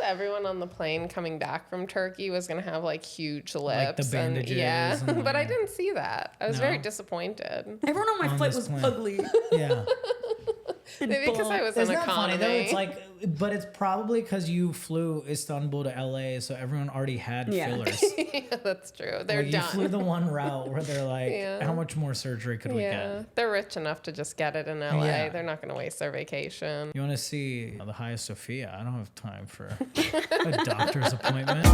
everyone on the plane coming back from Turkey was going to have like huge lips. Like the bandages. And, but I didn't see that. I was very disappointed. Everyone on my flight was ugly. Yeah. Maybe because I was Isn't in that economy. funny though? It's like, but it's probably because you flew Istanbul to LA, so everyone already had fillers. Yeah, that's true. They're Like, done. You flew the one route where they're like, how much more surgery could we get? They're rich enough to just get it in LA. Yeah. They're not going to waste their vacation. You want to see the Hagia Sophia? I don't have time for a doctor's appointment.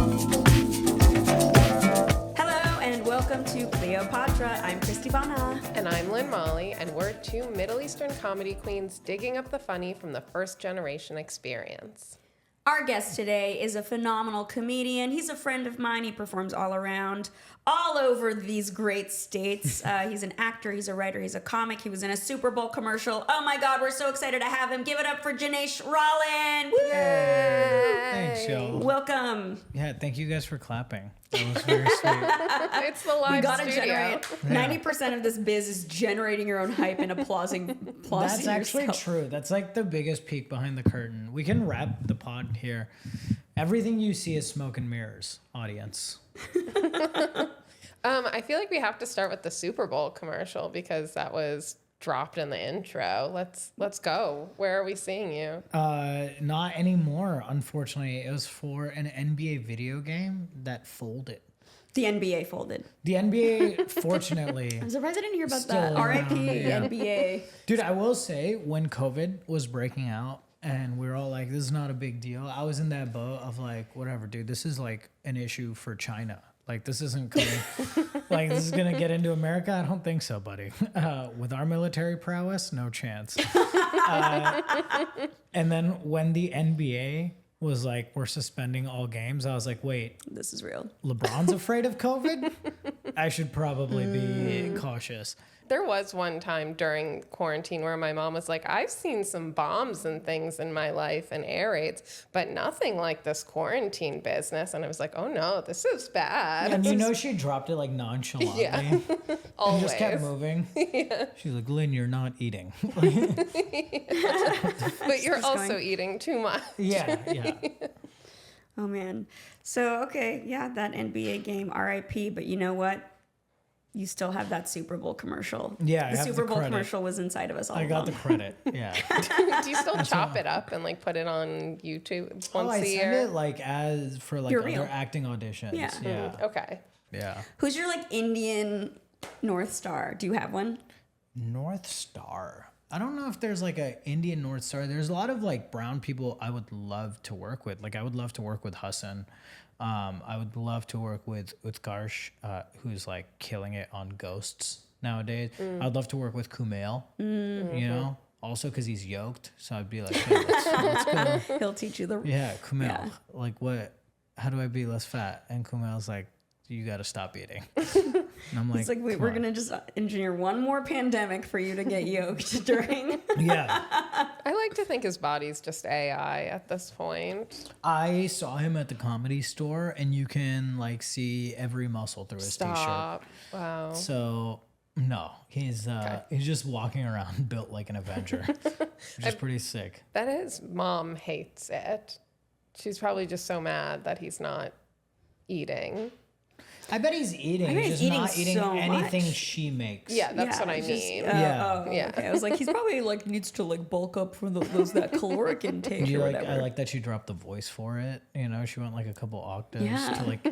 Hello and welcome to Cleopatra. I'm Christy Vanna. And I'm Lynn Molly, and we're two Middle Eastern comedy queens digging up the funny from the first generation experience. Our guest today is a phenomenal comedian. He's a friend of mine. He performs all around, all over these great states. He's an actor, he's a writer, he's a comic. He was in a Super Bowl commercial. Oh my God, we're so excited to have him. Give it up for Janesh, Rahlan. Woo! Thanks, y'all. Welcome. Yeah, thank you guys for clapping. That was very sweet. It's the live We gotta studio. generate 90% of this biz is generating your own hype and applauding That's actually yourself. true. That's like the biggest peek behind the curtain. We can wrap the pod here. Everything you see is smoke and mirrors, audience. I feel like we have to start with the Super Bowl commercial because that was dropped in the intro. Let's go. Where are we seeing you? Not anymore, unfortunately. It was for an NBA video game that folded. The NBA folded. The NBA, fortunately. I'm surprised I didn't hear about Still that. around, RIP yeah. NBA. Dude, I will say, when COVID was breaking out and we were all like, this is not a big deal, I was in that boat of like, whatever, dude, this is like an issue for China. Like, this isn't coming. Like, this is going to get into America? I don't think so, buddy. With our military prowess, no chance. And then when the NBA was like, we're suspending all games, I was like, wait, This is real. LeBron's afraid of COVID? I should probably be cautious. There was one time during quarantine where my mom was like, I've seen some bombs and things in my life and air raids, but nothing like this quarantine business. And I was like, oh no, this is bad. And you know she dropped it like nonchalantly. Yeah. And Always. just kept moving. She's like, Lynn, you're not eating. But you're just also going- eating too much. Yeah. Oh man. So okay, yeah, that NBA game, RIP. But you know what? You still have that Super Bowl commercial. Yeah, I the have Super the Bowl credit. commercial was inside of us all I got along. the credit. Yeah. Do you still chop it up and like put it on YouTube once I a send year? it like as for like You're other real. acting auditions. Yeah. Yeah. Okay. Yeah. Who's your like Indian North Star? Do you have one? North Star. I don't know if there's like a Indian North Star. There's a lot of like brown people I would love to work with. Like I would love to work with Hassan. I would love to work with Utkarsh, who's like killing it on Ghosts nowadays. I'd love to work with Kumail, you know, also because he's yoked. So I'd be like, hey, let's go. He'll teach you the. Yeah, Kumail. Yeah. Like what? How do I be less fat? And Kumail's like, you got to stop eating. And I'm like, It's like wait, "Come we're on." gonna just engineer one more pandemic for you to get yoked during. Yeah. I like to think his body's just AI at this point. I saw him at the Comedy Store, and you can like see every muscle through his Stop. Wow. t-shirt. So no, he's just walking around built like an Avenger, which is pretty sick. Bet his mom hates it. She's probably just so mad that he's not eating. I bet he's eating. I bet He's he's just not eating eating so anything much. she makes. Yeah, that's what I it's just- mean. Yeah. Yeah. Okay. I was like, he's probably like needs to like bulk up for that caloric intake You or like? whatever. I like that she dropped the voice for it. You know, she went like a couple octaves Yeah. to like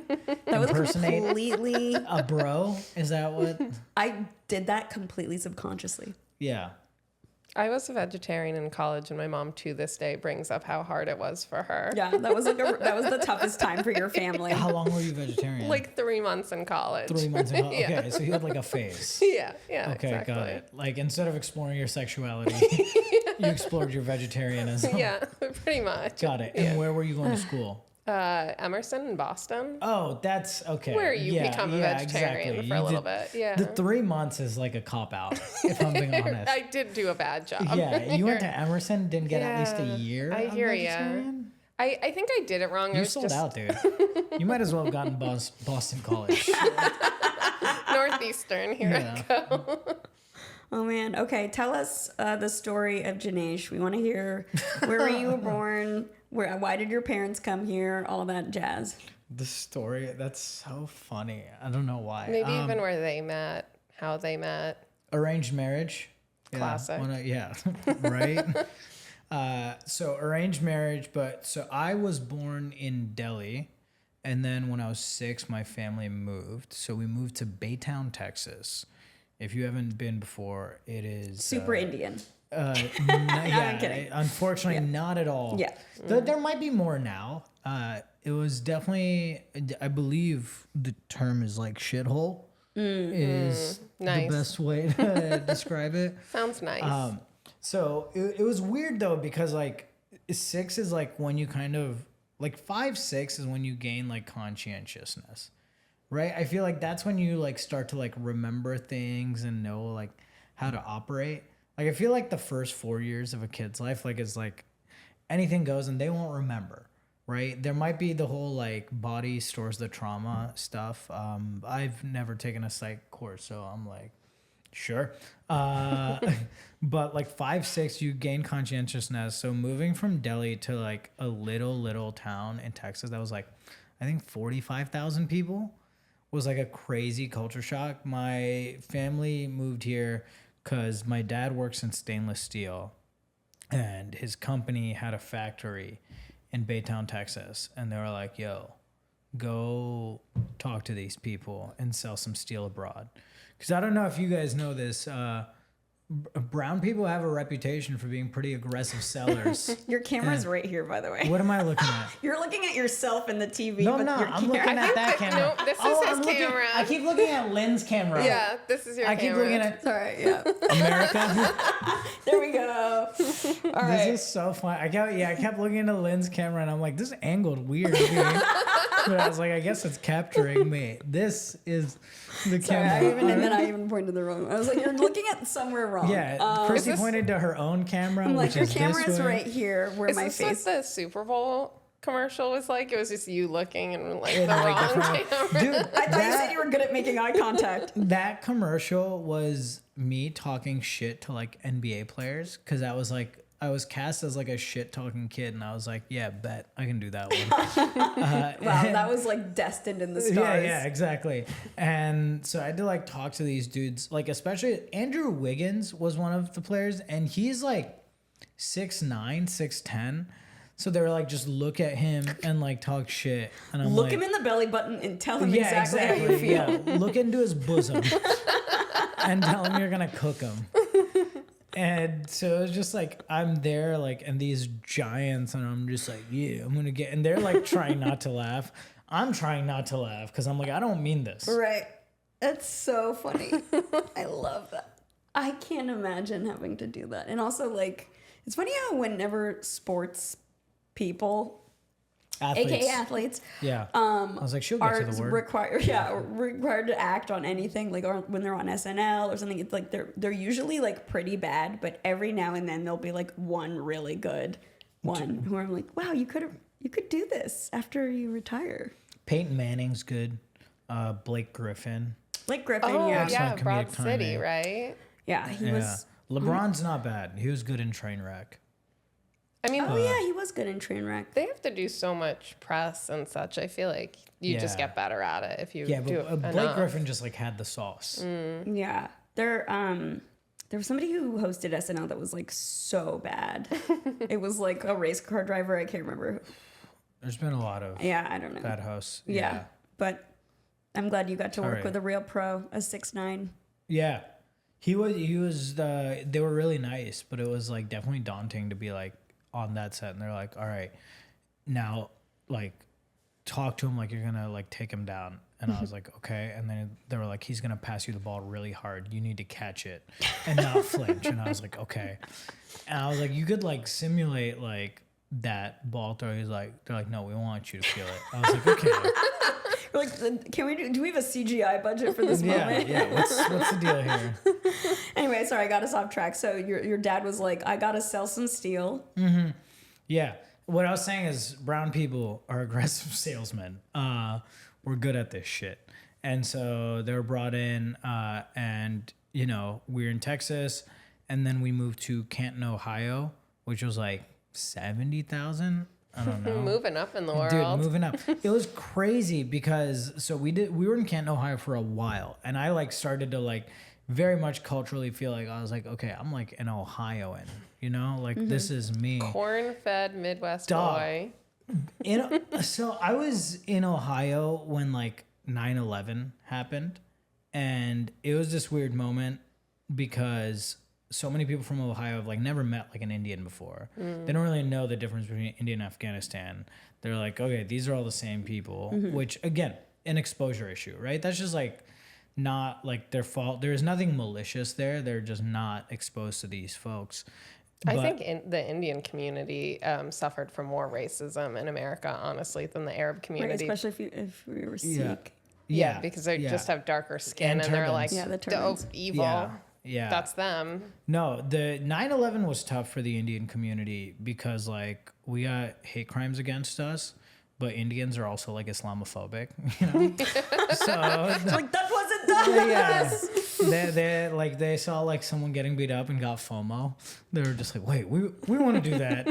that was impersonate completely. a bro. Is that what? I did that completely subconsciously. Yeah. I was a vegetarian in college, and my mom to this day brings up how hard it was for her. Yeah, that was that was the toughest time for your family. How long were you vegetarian? Like 3 months in college. 3 months ago. Yeah. Okay, so you had like a phase. Yeah, yeah, Okay, exactly. got it. Like instead of exploring your sexuality, you explored your vegetarianism. Yeah, pretty much. Got it. And where were you going to school? Emerson in Boston. Oh, that's okay. Where you become a vegetarian exactly. for a You little did- bit. Yeah. The 3 months is like a cop out, if I'm being honest. I did do a bad job. Yeah, you went to Emerson, didn't get at least a Yeah, year. I of hear ya. vegetarian? I think I did it wrong. I You was sold just out, dude. You might as well have gotten Boston College. Northeastern. Here Yeah. I go. Oh man. Okay, tell us the story of Janesh. We want to hear where you were born. Why did your parents come here? All that jazz. The story, that's so funny. I don't know why. Maybe even where they met, how they met. Arranged marriage. Classic. Yeah, right? So arranged marriage, but so I was born in Delhi, and then when I was 6, my family moved. So we moved to Baytown, Texas. If you haven't been before, it is... Super Indian. I'm kidding. Unfortunately, not at all. Yeah. There might be more now. It was definitely, I believe the term is like shithole is Nice. the best way to describe it. Sounds nice. So it was weird though, because like 6 is like when you kind of, like 5, 6 is when you gain like conscientiousness, right? I feel like that's when you like start to like remember things and know like how to operate. Like I feel like the first 4 years of a kid's life, like is like anything goes and they won't remember, right? There might be the whole like body stores the trauma stuff. I've never taken a psych course, so I'm like, sure. But like 5, 6, you gain conscientiousness. So moving from Delhi to like a little town in Texas that was like, I think 45,000 people was like a crazy culture shock. My family moved here because my dad works in stainless steel and his company had a factory in Baytown, Texas. And they were like, yo, go talk to these people and sell some steel abroad. Because I don't know if you guys know this, brown people have a reputation for being pretty aggressive sellers. Your camera's right here, by the way. What am I looking at? You're looking at yourself in the TV. No, but no, your I'm looking at that camera. No, this is I'm his looking- camera. I keep looking at Lynn's camera. Yeah, this is your I camera. keep looking at It's all right, yeah. America. There we go. All right. This is so fun. I kept looking into Lynn's camera and I'm like, this is angled weird. Dude. But I was like, I guess it's capturing me. This is the Sorry, camera. and then I even pointed the wrong. I was like, you're looking at somewhere wrong. Yeah, Chrissy Is this- pointed to her own camera. I'm like, which your is camera this is way. right here where Is my this face. what the Super Bowl commercial was like? It was just you looking and like In, the like, wrong front. camera. Dude, I thought you said you were good at making eye contact. that commercial was me talking shit to like NBA players because I was cast as like a shit talking kid and I was like, yeah, bet I can do that one. Wow, that was like destined in the stars. Yeah, exactly. And so I had to like talk to these dudes, like especially Andrew Wiggins was one of the players and he's like 6'9", 6'10". So they were like, just look at him and like talk shit. And I'm Look like, him in the belly button and tell him yeah, exactly how you feel. Yeah. Look into his bosom and tell him you're gonna cook him. And so it was just like I'm there, like, and these giants, and I'm just like, yeah, I'm gonna get. And they're like trying not to laugh. I'm trying not to laugh because I'm like, I don't mean this. Right. That's so funny. I love that. I can't imagine having to do that. And also, like, it's funny how whenever sports people, aka athletes, Yeah. I was like, she'll get are to the word. required to act on anything, like or when they're on SNL or something, it's like they're usually like pretty bad, but every now and then there'll be like one really good one who I'm like, wow, you could do this after you retire. Peyton Manning's good. Blake Griffin. Like Griffin, Oh yeah. yeah, Excellent Broad comedic City, timing. right? Yeah, he Yeah. was. LeBron's not bad. He was good in Trainwreck. I mean, Oh yeah, he was good in Trainwreck. they have to do so much press and such. I feel like you just Yeah. get better at it if you Yeah, do but it Blake enough. Griffin just like had the sauce. Yeah, there was somebody who hosted SNL that was like so bad. It was like a race car driver. I can't remember. There's been a lot of Yeah, I don't know. bad hosts. Yeah, but I'm glad you got to work Alright. with a real pro, a 6'9". Yeah. He was they were really nice, but it was like definitely daunting to be like on that set and they're like, all right, now like talk to him like you're gonna like take him down. And I was like, okay. And then they were like, he's gonna pass you the ball really hard. You need to catch it and not flinch. And I was like, okay. And I was like, you could like simulate like that ball throw. They're like, no, we want you to feel it. I was like, okay. We're like, can we do we have a CGI budget for this moment? Yeah. What's the deal here? Anyway, sorry, I got us off track. So your dad was like, I gotta sell some steel. Yeah. What I was saying is brown people are aggressive salesmen. We're good at this shit. And so they were brought in and, you know, we're in Texas and then we moved to Canton, Ohio, which was like 70,000 I don't know. Moving up in the world. Dude, moving up. It was crazy because so we were in Canton, Ohio for a while, and I like started to like very much culturally feel like I was like, okay, I'm like an Ohioan, you know, like this is me. Corn-fed Midwest Dog. boy. So I was in Ohio when like 9/11 happened, and it was this weird moment because so many people from Ohio have like never met like an Indian before. They don't really know the difference between India and Afghanistan. They're like, okay, these are all the same people, which again, an exposure issue, right? That's just like not like their fault. There's nothing malicious there. They're just not exposed to these folks. I think the Indian community suffered from more racism in America, honestly, than the Arab Right, community. especially if we were Sikh. Yeah, because they just have darker skin and they're like, Yeah, the dope, turbans. evil. Yeah. That's them. No, the 9/11 was tough for the Indian community because like we got hate crimes against us, but Indians are also like Islamophobic, you know? So It's like, that wasn't done. yeah, they saw like someone getting beat up and got FOMO. They were just like, wait, we want to do that.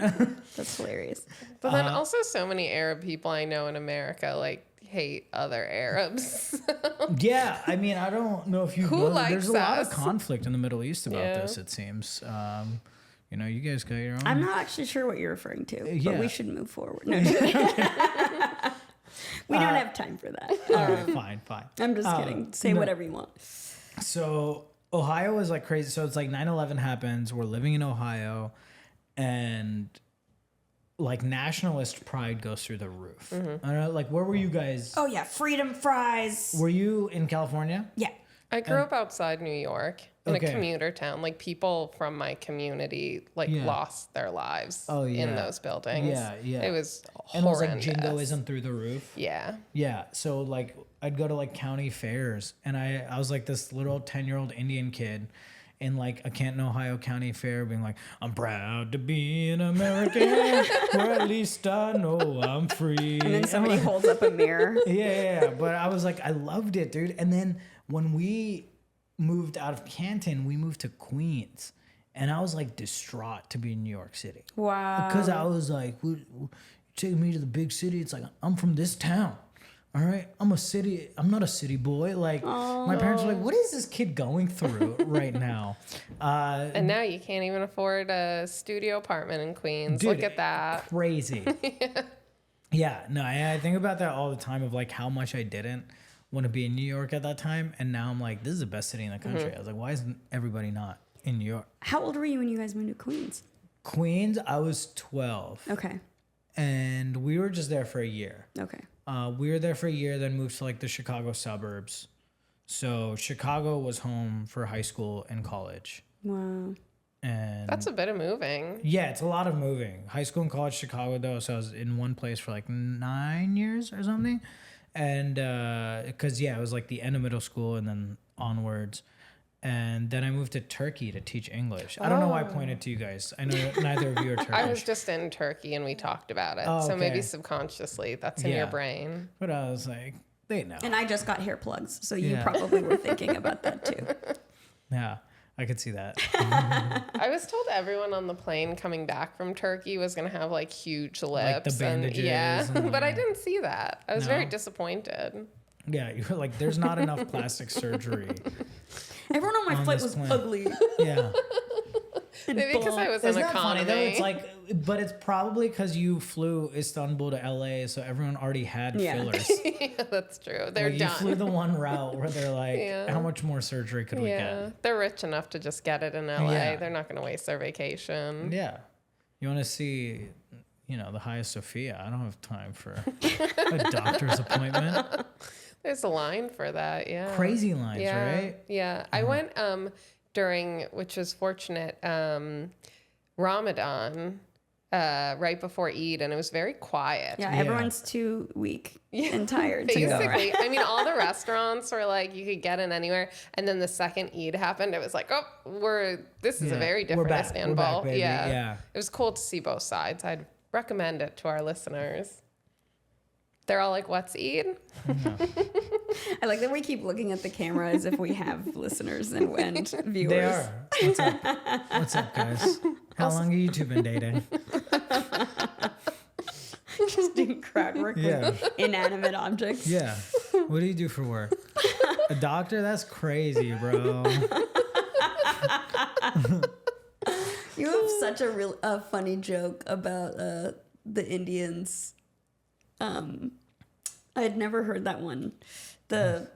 That's hilarious. But then also so many Arab people I know in America like hate other Arabs. Yeah, I mean, I don't know if you Who know, likes there's a lot of us? conflict in the Middle East about Yeah. this, it seems. You know, you guys got your own. I'm not actually sure what you're referring to, Yeah. but we should move forward. No, we don't have time for that. All right, fine. I'm just kidding. Say no. whatever you want. So Ohio is like crazy. So it's like 9/11 happens. We're living in Ohio, and like nationalist pride goes through the roof. I don't know, like where were you guys? Oh yeah, freedom fries. Were you in California? Yeah. I grew up outside New York in Okay. a commuter town. Like people from my community like Yeah. lost their lives Oh, in yeah. those buildings. Yeah. It was And it was like horrendous. jingoism through the roof. Yeah. Yeah. So like I'd go to like county fairs, and I was like this little 10-year-old Indian kid in like a Canton, Ohio county fair being like, I'm proud to be an American, where at least I know I'm free. And then somebody holds up a mirror. Yeah. But I was like, I loved it, dude. And then when we moved out of Canton, we moved to Queens. And I was like distraught to be in New York City. Wow. Because I was like, "You're taking me to the big city." It's like, I'm from this town. All right. I'm not a city boy. Like my parents were like, what is this kid going through right now? And now you can't even afford a studio apartment in Queens. Dude, Look at that. Crazy. Yeah. No, I think about that all the time of like how much I didn't want to be in New York at that time. And now I'm like, this is the best city in the country. I was like, why isn't everybody not in New York? How old were you when you guys moved to Queens? Queens, I was 12. Okay. And we were just there for a year. Okay. We were there for a year, then moved to like the Chicago suburbs. So Chicago was home for high school and college. Wow. And That's a bit of moving. yeah, it's a lot of moving. High school and college, Chicago though. So I was in one place for like 9 years or something. And because it was like the end of middle school and then onwards. And then I moved to Turkey to teach English. I don't know why I pointed to you guys. I know neither of you are Turkish. I was just in Turkey and we talked about it. Oh, So maybe okay. subconsciously that's in Yeah. your brain. But I was like, they know. And I just got hair plugs, so you Yeah. probably were thinking about that too. Yeah, I could see that. I was told everyone on the plane coming back from Turkey was going to have like huge lips. the bandages And, yeah, and, but I like- didn't see that. I was No. very disappointed. Yeah, you were like, there's not enough plastic surgery. Everyone on my On flight this was plane. ugly. Yeah. And Maybe because I bald. was Isn't in that funny economy. though? It's like, but it's probably because you flew Istanbul to LA, so everyone already had Yeah. fillers. yeah, that's true. They're Like, done. you flew the one route where they're like, Yeah. how much more surgery could we yeah, they're rich enough to just get it in LA. Yeah. They're not going to waste their vacation. get? Yeah. You want to see, the Hagia Sophia? I don't have time for a doctor's appointment. There's a line for that. Yeah. Crazy lines, Yeah. right? Yeah. I went during, which was fortunate, Ramadan, right before Eid, and it was very quiet. Yeah, Yeah. everyone's too weak and tired to go. Basically, I mean, all the restaurants were like you could get in anywhere, and then the second Eid happened, it was like, this is a Yeah. very We're different back. We're Istanbul. back, baby. Yeah. Yeah. It was cool to see both sides. I'd recommend it to our listeners. They're all like, "What's Eid?" I like that we keep looking at the camera as if we have listeners and viewers. They are. What's up? What's up, guys? How long have you two been dating? crowd work Yeah. with inanimate objects. Yeah. What do you do for work? A doctor? That's crazy, bro. You have such a funny joke about the Indians. I had never heard that one. The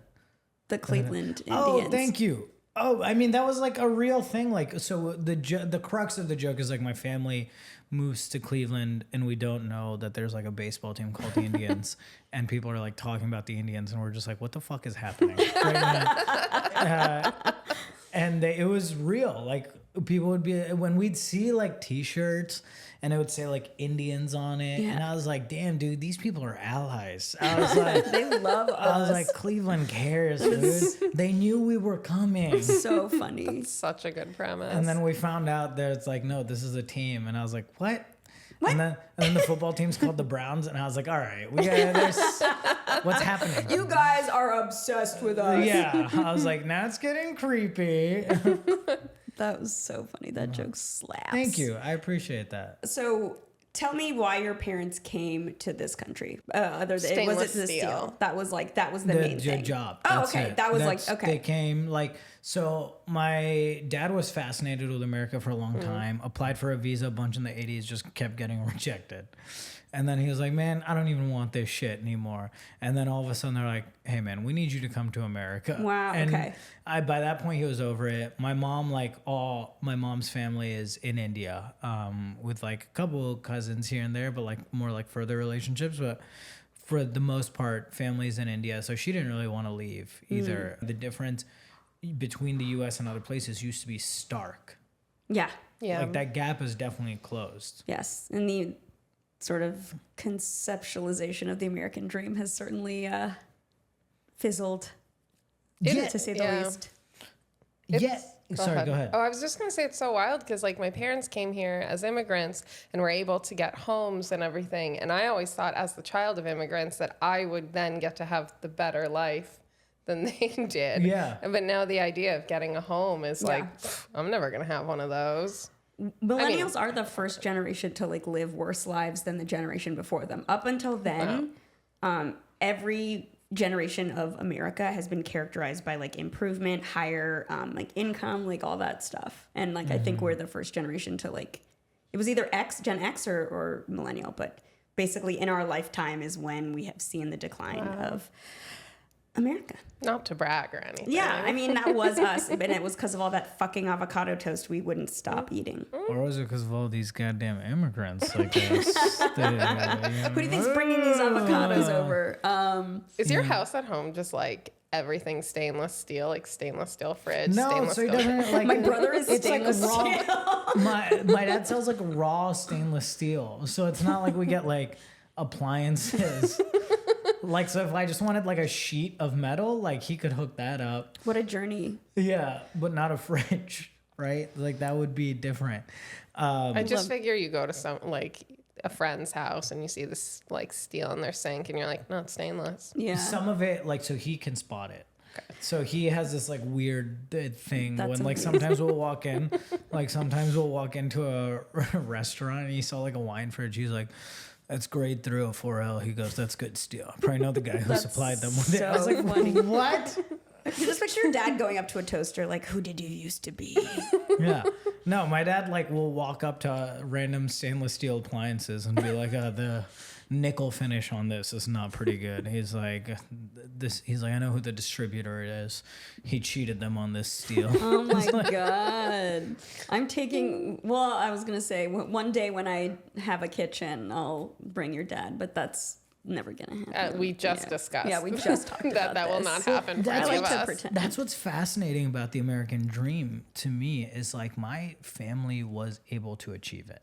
Cleveland Indians. Oh, thank you. Oh, I mean, that was like a real thing. Like, so the crux of the joke is like my family moves to Cleveland and we don't know that there's like a baseball team called the Indians and people are like talking about the Indians and we're just like, what the fuck is happening right now? And it was real. Like people would be, when we'd see like t-shirts and it would say like Indians on it. Yeah. And I was like, damn, dude, these people are allies. I was like, They love us. I was like, Cleveland cares, dude. They knew we were coming. So funny. Such a good premise. And then we found out that it's like, no, this is a team. And I was like, what? And then the football team's called the Browns. And I was like, all right, what's happening? You guys are obsessed with us. Yeah. I was like, now it's getting creepy. That was so funny. That joke slaps. Thank you. I appreciate that. So tell me why your parents came to this country. Other than was it Stainless the steel? steel. That was the main thing. Job. Oh, That's okay. it. That was okay. They came like, so my dad was fascinated with America for a long time, applied for a visa a bunch in the 80s, just kept getting rejected. And then he was like, man, I don't even want this shit anymore. And then all of a sudden they're like, hey man, we need you to come to America. Wow, and okay. By that point he was over it. My mom, like all my mom's family is in India, with like a couple cousins here and there, but like more like further relationships. But for the most part, family's in India. So she didn't really want to leave either. The difference between the US and other places used to be stark. Yeah. yeah. Like that gap is definitely closed. Yes. And the sort of conceptualization of the American dream has certainly fizzled, to say the least. Yeah. Sorry, go ahead. Oh, I was just going to say it's so wild because like my parents came here as immigrants and were able to get homes and everything. And I always thought as the child of immigrants that I would then get to have the better life than they did. Yeah. But now the idea of getting a home is like, pff, I'm never going to have one of those. Millennials are the first generation to like live worse lives than the generation before them. Up until then, every generation of America has been characterized by like improvement, higher like income, like all that stuff. And like I think we're the first generation to like, it was either Gen X or millennial, but basically in our lifetime is when we have seen the decline of America. Not to brag or anything. Yeah, I mean, that was us, and it was because of all that fucking avocado toast we wouldn't stop eating. Or was it because of all these goddamn immigrants like us? Who do you think's bringing these avocados over? Is your house at home just like everything stainless steel, like stainless steel fridge? No, stainless so he steel doesn't like. My brother is It's like stainless raw. steel. My dad sells like raw stainless steel, so it's not like we get like appliances. Like, so if I just wanted like a sheet of metal, like he could hook that up. What a journey. Yeah, but not a fridge, right? Like that would be different. I just figure you go to some like a friend's house and you see this like steel in their sink and you're like, no, it's stainless. Yeah. Some of it, like, so he can spot it. So he has this like weird thing That's when like amazing. sometimes we'll walk in, like sometimes we'll walk into a restaurant and he saw like a wine fridge. He's like, that's grade through a 4L. He goes, that's good steel. I probably know the guy who supplied them with it. I was so like, funny. what? You just picture your dad going up to a toaster like, who did you used to be? Yeah. No, my dad like will walk up to random stainless steel appliances and be like, the nickel finish on this is not pretty good. He's like, I know who the distributor is. He cheated them on this steel. Oh my God. I was going to say one day when I have a kitchen, I'll bring your dad, but that's never going to happen. We just discussed. Yeah, we just talked about that will this. not happen for That's any I of like to us. pretend. That's what's fascinating about the American dream to me is like my family was able to achieve it,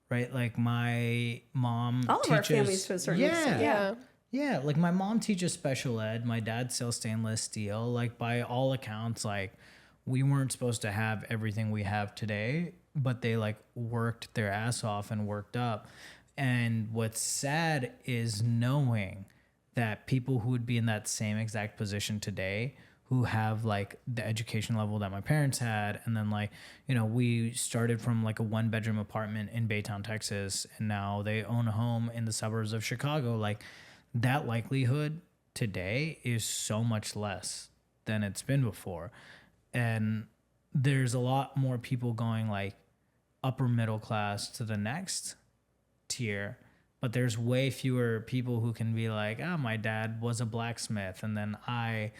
right? Like my mom All of our families to a certain extent. Yeah. Yeah, like my mom teaches special ed. My dad sells stainless steel. Like by all accounts, like we weren't supposed to have everything we have today, but they like worked their ass off and worked up. And what's sad is knowing that people who would be in that same exact position today who have like the education level that my parents had. And then like, you know, we started from like a 1-bedroom apartment in Baytown, Texas, and now they own a home in the suburbs of Chicago. Like that likelihood today is so much less than it's been before. And there's a lot more people going like upper middle class to the next tier, but there's way fewer people who can be like, oh, my dad was a blacksmith and then I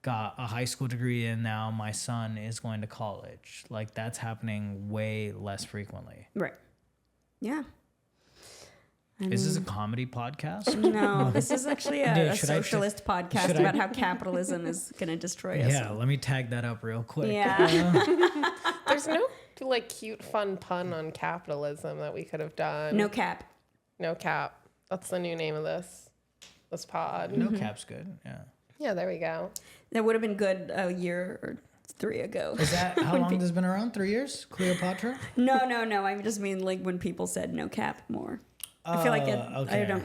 got a high school degree and now my son is going to college. Like that's happening way less frequently. Right. Yeah. Is this a comedy podcast? No, this is actually a Dude, socialist podcast about how capitalism is going to destroy us. Yeah, let me tag that up real quick. Yeah. There's no like cute fun pun on capitalism that we could have done. No cap. No cap. That's the new name of this pod. No cap's good. Yeah. Yeah, there we go. That would have been good a year or 3 ago. Is that how long this has been around? 3 years? Cleopatra? No. I just mean like when people said no cap more. I feel like okay.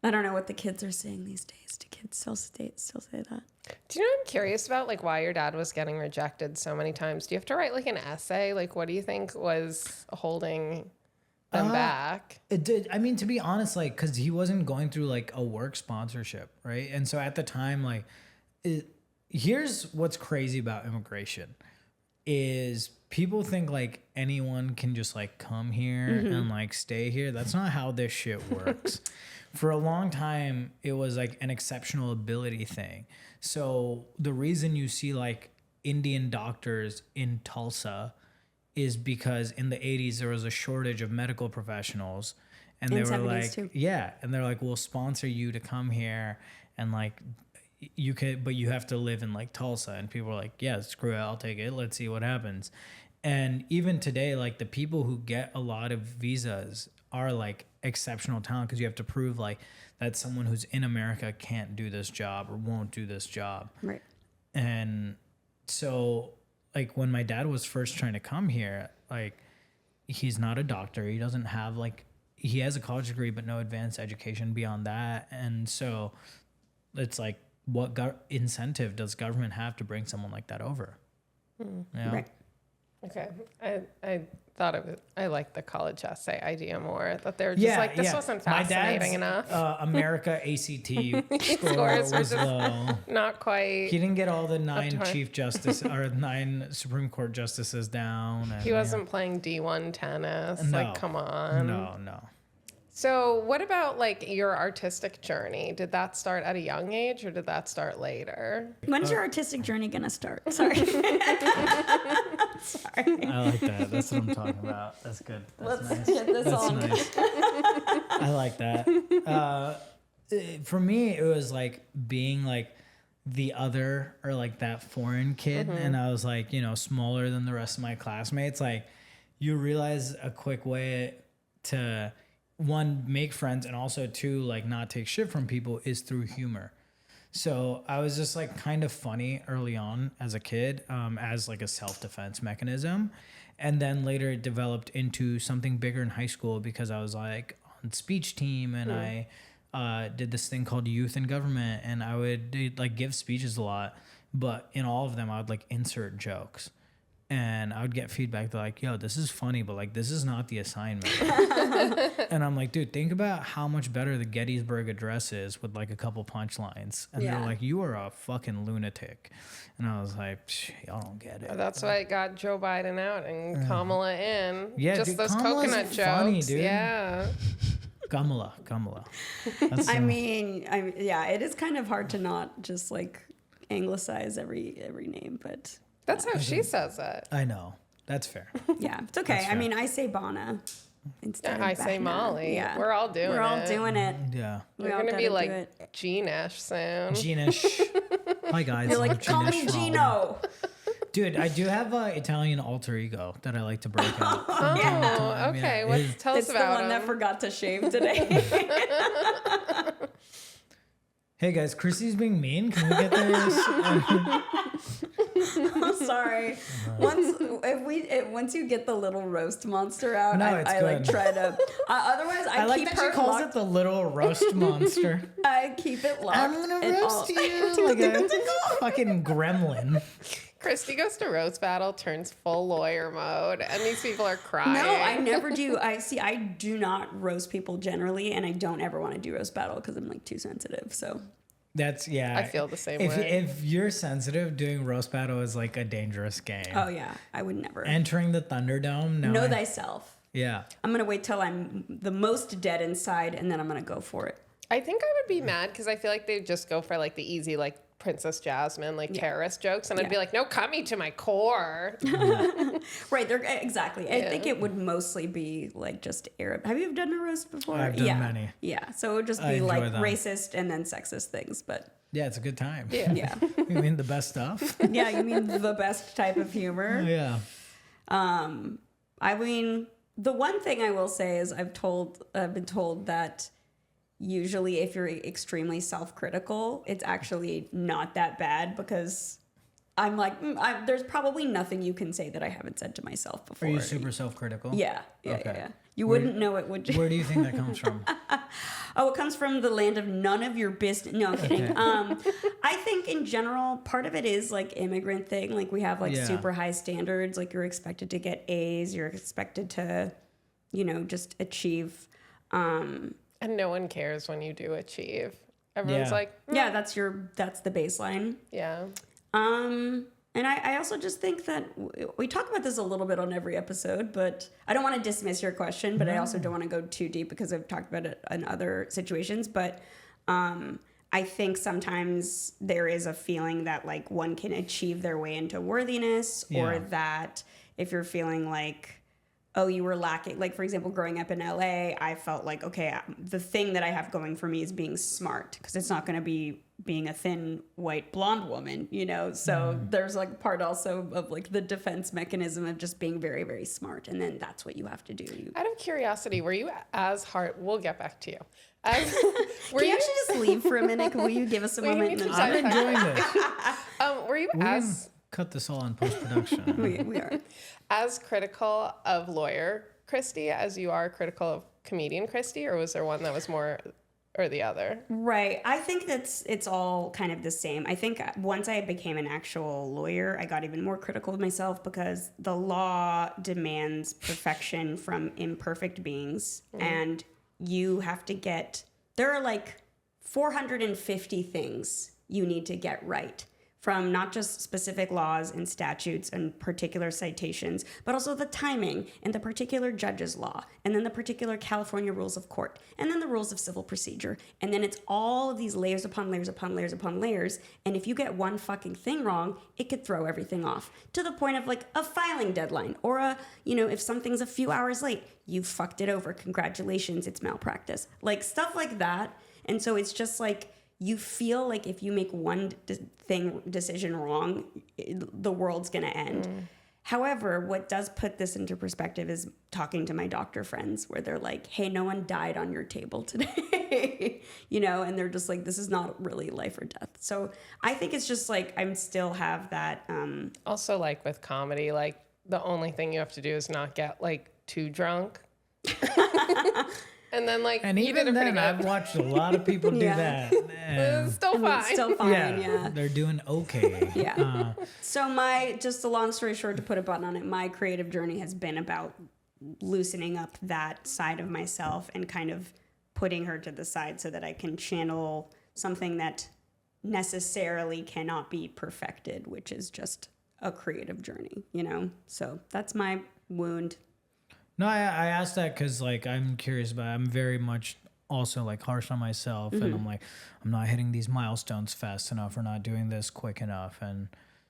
I don't know what the kids are saying these days. Do kids still say that? Do you know what I'm curious about? Like why your dad was getting rejected so many times. Do you have to write like an essay? Like what do you think was holding them back? It did. I mean, to be honest, like, cause he wasn't going through like a work sponsorship. Right. And so at the time, like here's what's crazy about immigration is people think like anyone can just like come here and like stay here. That's not how this shit works. For a long time, it was like an exceptional ability thing. So the reason you see like Indian doctors in Tulsa is because in the 80s there was a shortage of medical professionals, and they were like, too. Yeah, and they're like, we'll sponsor you to come here, and like you could, but you have to live in like Tulsa. And people are like, yeah, screw it, I'll take it. Let's see what happens. And even today, like the people who get a lot of visas are like exceptional talent, because you have to prove like that someone who's in America can't do this job or won't do this job. Right. And so like when my dad was first trying to come here, like he's not a doctor. He doesn't have like, he has a college degree, but no advanced education beyond that. And so it's like, what incentive does government have to bring someone like that over? You know? Right. Okay. I thought it was, I liked the college essay idea more. That they were just like, this wasn't fascinating enough. America ACT score was low. Not quite. He didn't get all the 9 chief justice or 9 Supreme Court justices down. And, he wasn't playing D1 tennis. No, like, come on. No. So what about like your artistic journey? Did that start at a young age or did that start later? When's your artistic journey gonna start? Sorry. Sorry. I like that. That's what I'm talking about. That's good. That's Let's nice. get this That's on. nice. I like that. For me, it was like being like the other, or like that foreign kid. And I was like, you know, smaller than the rest of my classmates. Like you realize a quick way to, one, make friends, and also two, like not take shit from people is through humor. So I was just like kind of funny early on as a kid, as like a self-defense mechanism. And then later it developed into something bigger in high school, because I was like on speech team, and I did this thing called youth in government, and I would like give speeches a lot, but in all of them I would like insert jokes. And I would get feedback. They're like, yo, this is funny, but like, this is not the assignment. And I'm like, dude, think about how much better the Gettysburg Address is with like a couple punchlines. And they're like, you are a fucking lunatic. And I was like, y'all don't get it. That's why I got Joe Biden out and Kamala in. Yeah, just dude, those Kamala's coconut funny, jokes. dude. Yeah. Kamala. I mean, yeah, it is kind of hard to not just like anglicize every name, but That's how she says it. I know. That's fair. yeah, it's okay. That's I fair. mean, I say Bana instead of I say Bahna. Molly. Yeah. We're all doing it. We're all doing it. Yeah. We We're all going to gotta be do like it. Janesh soon. Janesh. Hi, guys. You're I'm like, call me Janesh Gino. Dude, I do have an Italian alter ego that I like to break out. Oh, okay. Yeah. Tell us It's the about one that him. forgot to shave today. Hey guys, Chrissy's being mean. Can we get this? I'm sorry. Once you get the little roast monster out, No, I like good. try to. Otherwise, I like keep that her she calls locked. it the little roast monster. I keep it locked. I'm gonna and roast you like a fucking gremlin. Christy goes to roast battle, turns full lawyer mode, and these people are crying. No, I never do. I do not roast people generally, and I don't ever want to do roast battle because I'm like too sensitive. So That's I feel the same if, way. If you're sensitive, doing roast battle is like a dangerous game. oh yeah, I would never. Entering the Thunderdome. No, Know thyself. Yeah. I'm gonna wait till I'm the most dead inside, and then I'm gonna go for it. I think I would be mad because I feel like they'd just go for like the easy, like Princess Jasmine, like terrorist jokes, and I'd be like, no, cut me to my core. Right, they're exactly. I think it would mostly be like just Arab. Have you done a roast before? I've done many. Yeah, so it would just I be enjoy like them. racist and then sexist things, but Yeah, it's a good time. yeah, You mean the best stuff? yeah. You mean the best type of humor? Yeah. I mean, the one thing I will say is I've been told that usually if you're extremely self-critical, it's actually not that bad because I'm like, there's probably nothing you can say that I haven't said to myself before. Are you super self-critical? Yeah. Okay. Yeah. You wouldn't know it, would you? Where do you think that comes from? Oh, it comes from the land of none of your business. No, I'm kidding. I think in general, part of it is like immigrant thing. Like we have like super high standards. Like you're expected to get A's. You're expected to, just achieve. And no one cares when you do achieve. Everyone's Yeah. like, Yeah, that's the baseline. yeah. And I also just think that we talk about this a little bit on every episode, but I don't want to dismiss your question, but I also don't want to go too deep because I've talked about it in other situations. But I think sometimes there is a feeling that like one can achieve their way into worthiness, or that if you're feeling like, oh, you were lacking, like for example, growing up in LA, I felt like, okay, the thing that I have going for me is being smart, because it's not going to be being a thin white blonde woman, so there's like part also of like the defense mechanism of just being very, very smart, and then that's what you have to do. Out of curiosity, were you as hard? We'll get back to you. Were Can you actually just leave for a minute? Will you give us a moment? need to I'm enjoying this. Were you We're as gonna cut this all in post-production. we are. as critical of lawyer Christie as you are critical of comedian Christie, or was there one that was more or the other? Right. I think it's all kind of the same. I think once I became an actual lawyer, I got even more critical of myself because the law demands perfection from imperfect beings, and you have to there are like 450 things you need to get right, from not just specific laws and statutes and particular citations, but also the timing and the particular judge's law, and then the particular California rules of court, and then the rules of civil procedure. And then it's all of these layers upon layers upon layers upon layers. And if you get one fucking thing wrong, it could throw everything off, to the point of like a filing deadline, or if something's a few hours late, you fucked it over. Congratulations, it's malpractice. Like stuff like that. And so it's just like, you feel like if you make one decision wrong, the world's going to end. However, what does put this into perspective is talking to my doctor friends, where they're like, hey, no one died on your table today, and they're just like, this is not really life or death. So I think it's just like, I'm still have that. Also, like with comedy, like the only thing you have to do is not get like too drunk. And then, like, And you did even it pretty then, good. I've watched a lot of people do that. And It's still fine. It's still fine, yeah. they're doing okay. Yeah. So just a long story short, to put a button on it, my creative journey has been about loosening up that side of myself and kind of putting her to the side so that I can channel something that necessarily cannot be perfected, which is just a creative journey, So that's my wound. No, I asked that because like I'm curious about. I'm very much also like harsh on myself, and I'm like, I'm not hitting these milestones fast enough, or not doing this quick enough. And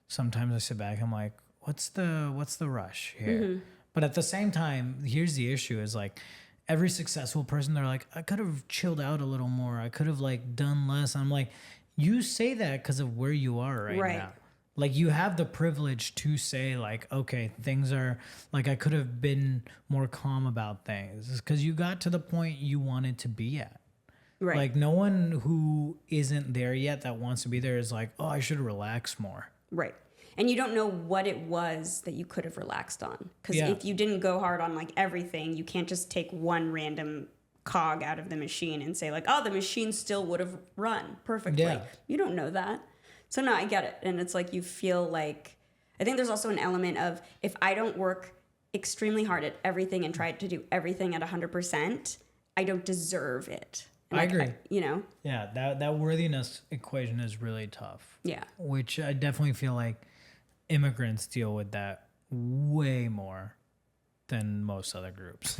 sometimes I sit back, I'm like, what's the rush here? But at the same time, here's the issue: is like every successful person, they're like, I could have chilled out a little more. I could have like done less. I'm like, you say that because of where you are right now. Like you have the privilege to say like, okay, things are like, I could have been more calm about things, because you got to the point you wanted to be at. Right. Like no one who isn't there yet that wants to be there is like, oh, I should relax more. Right. and you don't know what it was that you could have relaxed on. Because Yeah. if you didn't go hard on like everything, you can't just take one random cog out of the machine and say like, oh, the machine still would have run perfectly. Yeah. You don't know that. So no, I get it. And it's like you feel like, I think there's also an element of if I don't work extremely hard at everything and try to do everything at 100%, I don't deserve it. And I agree. you know? Yeah, that worthiness equation is really tough. Yeah. Which I definitely feel like immigrants deal with that way more than most other groups.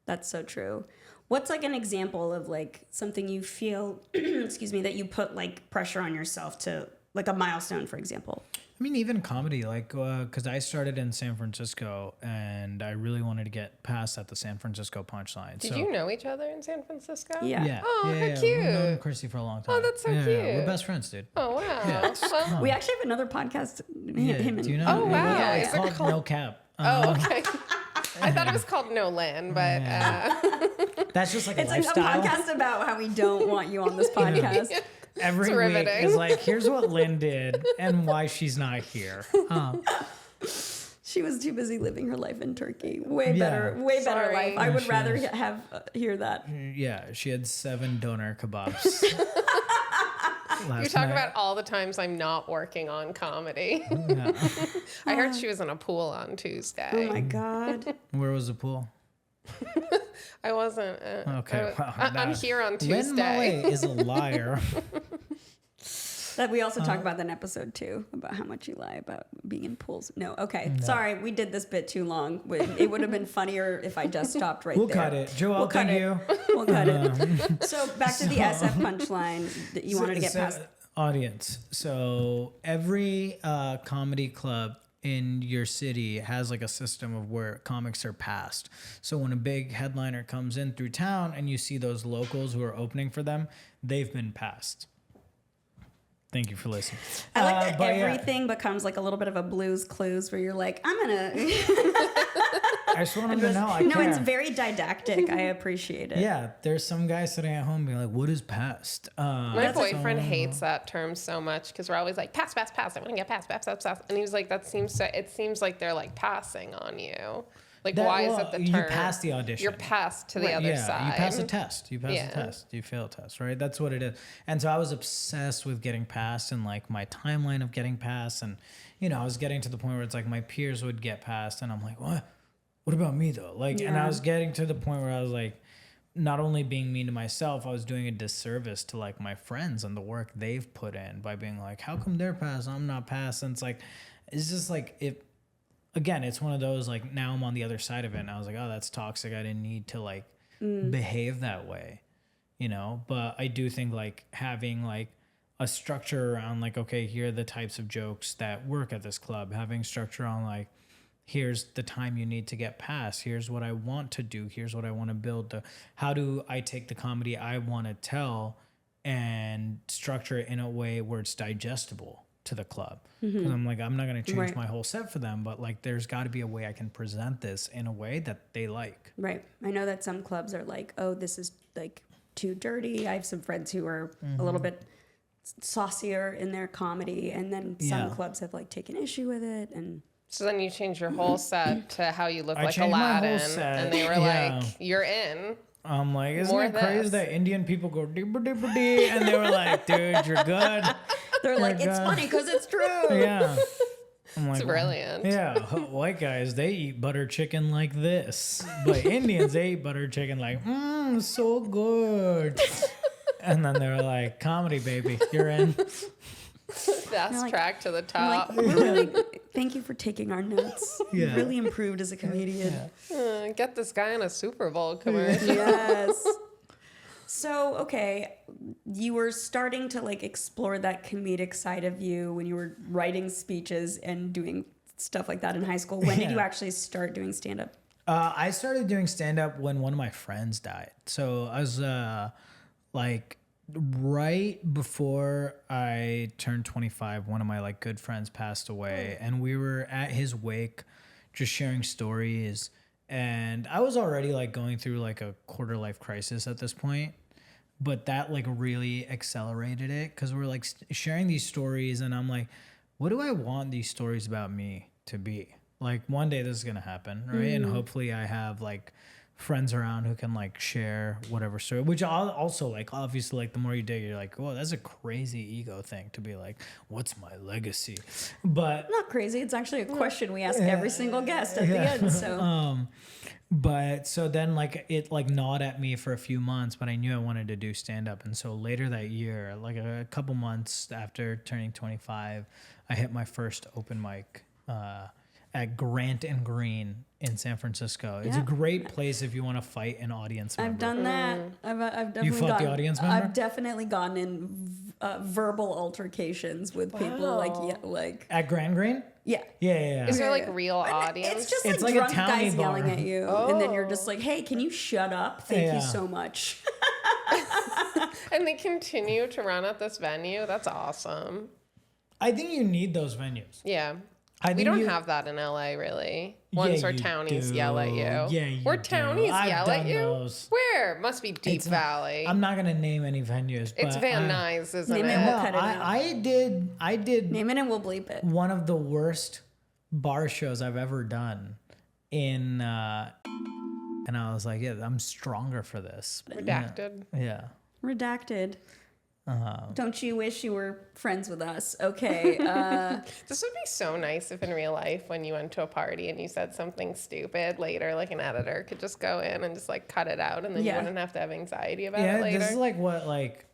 That's so true. What's like an example of like something you feel, excuse me, that you put like pressure on yourself to, like a milestone, for example? I mean, even comedy, like, because I started in San Francisco and I really wanted to get past at the San Francisco punchline. Did you know each other in San Francisco? Yeah. Yeah. Oh, yeah, how yeah. cute. We've known Christy for a long time. Oh, that's so Yeah, cute. We're best friends, dude. Oh, wow. Yeah. Well, We actually have another podcast. Yeah. Him Do you and know? Oh, wow. Yeah, Is it's it called called- No Cap. oh, okay. I thought it was called No Land, but That's just like it's a like a lifestyle. podcast about how we don't want you on this podcast. Every It's week riveting. is like, here's what Lynn did and why she's not here. She was too busy living her life in Turkey. Way Yeah. better life. Sorry. I would she rather is. have hear that. Yeah, she had 7 doner kebabs. you talk about all the times I'm not working on comedy. I heard she was in a pool on Tuesday. Oh my god. Where was the pool? I wasn't. Okay, wow, I'm nah. here on Lynn Tuesday. Mully is a liar. That we also talk about that in episode 2 about how much you lie about being in pools. No, okay. Sorry, we did this bit too long. It would have been funnier if I just stopped right We'll there. cut it. Joel, We'll cut thank it. you. We'll cut it. So back to the SF punchline that you wanted to get past. Audience. So every comedy club in your city has like a system of where comics are passed. So when a big headliner comes in through town and you see those locals who are opening for them, they've been passed. Thank you for listening. I like that but yeah. everything becomes like a little bit of a Blue's Clues where you're like, I'm gonna. I just want them to know I No, care. it's very didactic. I appreciate it. Yeah, there's some guy sitting at home being like, what is passed? My boyfriend hates that term so much because we're always like, pass, pass, pass. I want to get pass, pass, pass, pass. And he was like, it seems like they're like passing on you. Like, why is it the term? You pass the audition. You're passed to the other yeah, side. you pass a test. You pass Yeah. a test. You fail a test, right? That's what it is. And so I was obsessed with getting passed and like my timeline of getting passed. And, you know, I was getting to the point where it's like my peers would get passed and I'm like, what? What about me though? Like, and I was getting to the point where I was like, not only being mean to myself, I was doing a disservice to like my friends and the work they've put in by being like, how come they're passed? I'm not passed. And it's like, it's just like, again, it's one of those, like, now I'm on the other side of it. And I was like, oh, that's toxic. I didn't need to, like, behave that way, you know? But I do think, like, having, like, a structure around, like, okay, here are the types of jokes that work at this club. Having structure on, like, here's the time you need to get past. Here's what I want to do. Here's what I want to build. How do I take the comedy I want to tell and structure it in a way where it's digestible to the club? Because I'm like, I'm not going to change my whole set for them, but like there's got to be a way I can present this in a way that they like. Right. I know that some clubs are like, oh, this is like too dirty. I have some friends who are a little bit saucier in their comedy, and then some clubs have like taken issue with it. And So then you change your whole set to how you look I like changed my whole Aladdin. set, And they were yeah. like, you're in. I'm like, isn't More it crazy this. that Indian people go deeper, deeper, dee? And they were like, dude, you're good. they're like, it's God. funny because it's true. Yeah. I'm like, It's brilliant. yeah, white guys, they eat butter chicken like this. But Indians, they eat butter chicken like, so good. And then they're like, comedy, baby, you're in. Fast like- track to the I'm top. like, really, thank you for taking our notes. You Yeah. really improved as a comedian. Get this guy on a Super Bowl commercial. Yes. So, okay, you were starting to like explore that comedic side of you when you were writing speeches and doing stuff like that in high school. When did you actually start doing stand up? I started doing stand-up when one of my friends died. So I was like right before I turned 25, one of my like good friends passed away, and we were at his wake just sharing stories. And I was already like going through like a quarter life crisis at this point, but that like really accelerated it because we're like sharing these stories, and I'm like, what do I want these stories about me to be? Like one day this is going to happen, right? And hopefully I have like friends around who can like share whatever story, which I'll also like, obviously, like the more you dig, you're like, whoa, that's a crazy ego thing to be like, what's my legacy? But Not crazy. It's actually a question we ask every single guest at the end. So but so then like it like gnawed at me for a few months, but I knew I wanted to do stand up. And so later that year, like a couple months after turning 25, I hit my first open mic at Grant and Green in San Francisco. It's a great place if you want to fight an audience member. I've done that. I've definitely You fought the audience member? I've definitely gotten in verbal altercations with people like At Grant Green? yeah. Yeah. Is there like real audience? It's just It's like like a drunk townie guys bar. yelling at you, and then you're just like, "Hey, can you shut up? Thank you so much." And they continue to run at this venue. That's awesome. I think you need those venues. Yeah. I We think don't you- have that in LA, really. Yeah, Ones where you townies do. yell at you. Yeah, you Where do. townies I've yell at done you? those. Where? Must be Deep It's not- Valley. I'm not gonna name any venues. It's but Van Nuys, isn't Name it? it. We'll No, cut it out. I did Name it and we'll bleep it. one of the worst bar shows I've ever done in and I was like, yeah, I'm stronger for this. Redacted. Yeah. Redacted. Don't you wish you were friends with us? Okay. This would be so nice if in real life, when you went to a party and you said something stupid, later, like an editor could just go in and just like cut it out, and then you wouldn't have to have anxiety about it later. This is like what like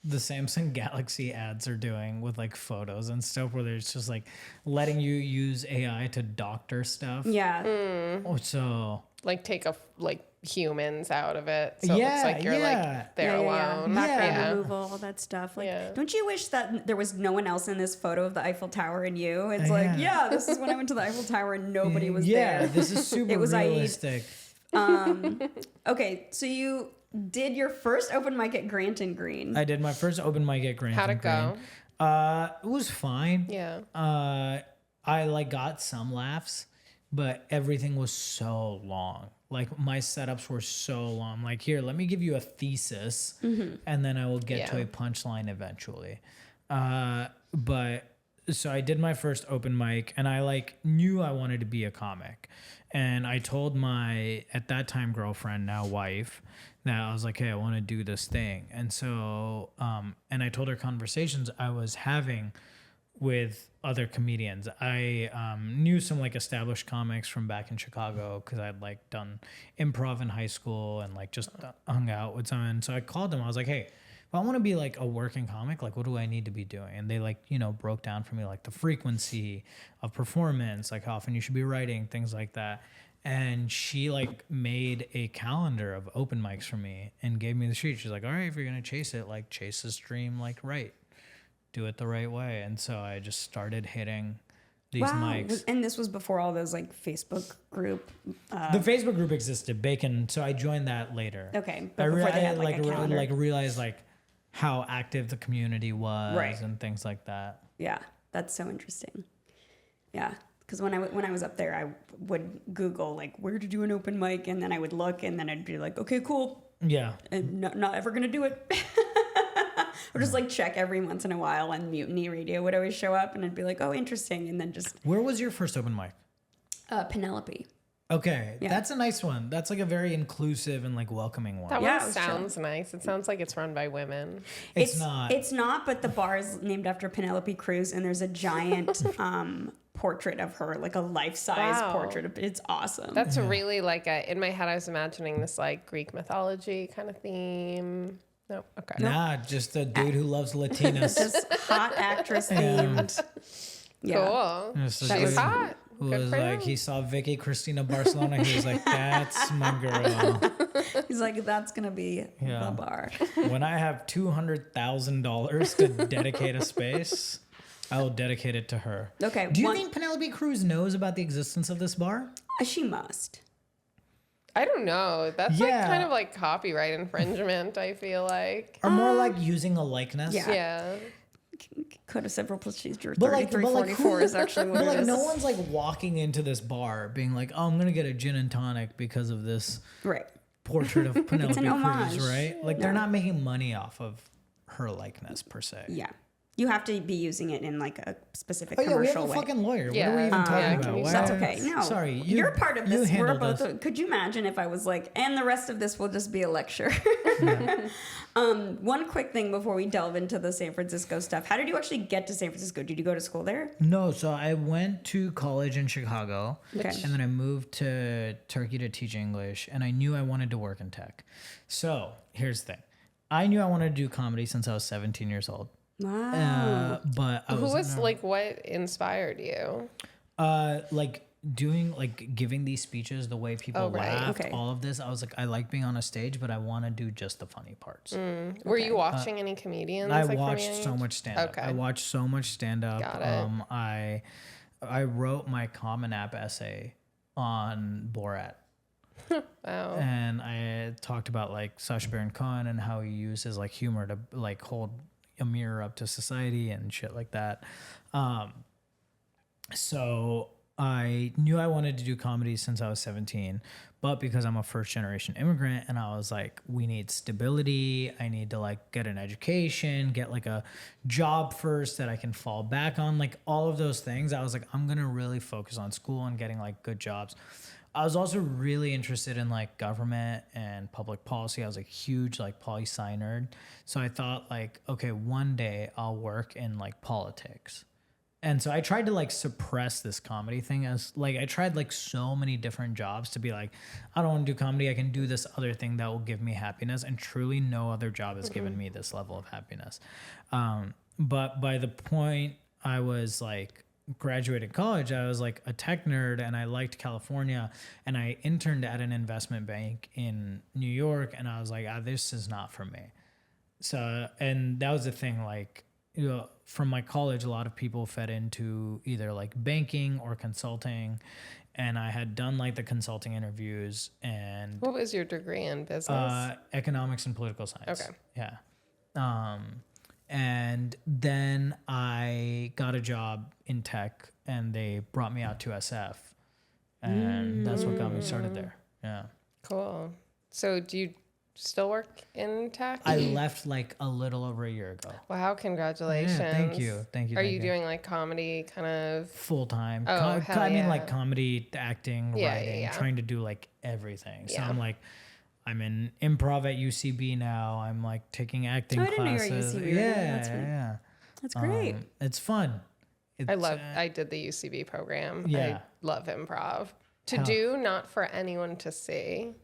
the Samsung Galaxy ads are doing with like photos and stuff, where there's just like letting you use AI to doctor stuff. yeah. Oh, so Like take like humans out of it, so it looks like you're like there alone. Background Yeah. removal, all that stuff. Like, Yeah. don't you wish that there was no one else in this photo of the Eiffel Tower and you? It's Yeah. like, yeah, this is when I went to the Eiffel Tower and nobody was yeah, there. this is super It was Aid. realistic. Okay, so you did your first open mic at Grant and Green. I did my first open mic at Grant. How'd and it go? Green. It was fine. Yeah. I like got some laughs, but everything was so long. Like my setups were so long. Like, here, let me give you a thesis, and then I will get to Yeah. a punchline eventually. But so I did my first open mic, and I like knew I wanted to be a comic, and I told my at that time girlfriend, now wife, that I was like, hey, I want to do this thing, and so and I told her conversations I was having with other comedians. I knew some like established comics from back in Chicago because I'd like done improv in high school and like just hung out with some. And so I called them. I was like, hey, if I want to be like a working comic, like what do I need to be doing? And they like, you know, broke down for me like the frequency of performance, like how often you should be writing, things like that. And she like made a calendar of open mics for me and gave me the sheet. She's like, all right, if you're going to chase it, like chase this dream, like right. Do it the right way. And so I just started hitting these mics. And this was before all those like Facebook group. The Facebook group existed, Bacon, so I joined that later. Okay, I, but before they had like a like calendar. realized like how active the community was Right. and things like that. Yeah, that's so interesting. Yeah, because when I was up there, I would Google like where to do an open mic, and then I would look, and then I'd be like, okay, cool, Yeah. and not ever gonna do it. Or just like check every once in a while, and Mutiny Radio would always show up, and I'd be like, oh, interesting, and then just Where was your first open mic? Penelope. Okay, Yeah. that's a nice one. That's like a very inclusive and like welcoming one. That Yeah, it one was sounds nice. It sounds like it's run by women. It's not. It's not, but the bar is named after Penelope Cruz, and there's a giant portrait of her, like a life-size Wow. portrait of. It's awesome. That's really like in my head, I was imagining this like Greek mythology kind of theme. No, okay. Nah, just a dude who loves Latinas. Just hot actress themed. Yeah. Cool. Just a That She's was- hot. Who Good was for like, him. he saw Vicky Cristina Barcelona. He was like, that's my girl. He's like, that's gonna be Yeah. the bar. When I have $200,000 to dedicate a space, I will dedicate it to her. Okay. Do you think Penelope Cruz knows about the existence of this bar? She must? I don't know. That's like Yeah. kind of like copyright infringement, I feel like. Or more like using a likeness? Yeah. Yeah. Code of Civil Procedure But like, 3344 is actually what but it like is. no one's like walking into this bar being like, oh, I'm going to get a gin and tonic because of this Right. portrait of Penelope an Cruz, homage. right? Like they're not making money off of her likeness per se. Yeah. You have to be using it in like a specific Oh yeah, we have commercial a way. fucking lawyer. Yeah. What are we even talking yeah, about? can That's okay. No, Sorry, you're part of you this. We're handled both. this. Could you imagine if I was like, and the rest of this will just be a lecture? One quick thing before we delve into the San Francisco stuff. How did you actually get to San Francisco? Did you go to school there? No, so I went to college in Chicago, Okay. and then I moved to Turkey to teach English, and I knew I wanted to work in tech. So here's the thing. I knew I wanted to do comedy since I was 17 years old. Wow. But I was like, what inspired you? like doing like giving these speeches, the way people Oh, right. laughed, Okay. all of this. I was like, I like being on a stage, but I want to do just the funny parts. Were you watching any comedians? I like, from watched young so age? much stand up. Okay. I watched so much stand up. Got it. I wrote my Common App essay on Borat. Wow. And I talked about like Sacha Baron Cohen and how he uses like humor to like hold a mirror up to society and shit like that. So I knew I wanted to do comedy since I was 17, but because I'm a first generation immigrant and I was like, we need stability. I need to like get an education, get like a job first that I can fall back on, like all of those things. I was like, I'm going to really focus on school and getting like good jobs. I was also really interested in like government and public policy. I was a huge like poli-sci nerd. So I thought like, okay, one day I'll work in like politics. And so I tried to like suppress this comedy thing as like, I tried like so many different jobs to be like, I don't want to do comedy. I can do this other thing that will give me happiness. And truly no other job has given me this level of happiness. But by the point I was like graduated college, I was like a tech nerd and I liked California and I interned at an investment bank in New York. And I was like, this is not for me. So, and that was the thing, like, you know, from my college, a lot of people fed into either like banking or consulting. And I had done like the consulting interviews and What was your degree in business? economics and political science. Okay. Yeah. And then I got a job in tech and they brought me out to SF. And that's what got me started there. Yeah. Cool. So do you still work in tech? I left like a little over a year ago. Wow, congratulations. Yeah, thank you. Are you doing like comedy kind of? Full time? Oh, hell I mean, like yeah. comedy, acting, Yeah, writing, yeah. trying to do like everything. So Yeah. I'm like, I'm in improv at UCB now. I'm like taking acting Oh, I didn't know you were at classes. UCB. Yeah, That's fun. yeah. That's great. It's fun. I did the UCB program. Yeah. I love improv. To Hell. do, not for anyone to see.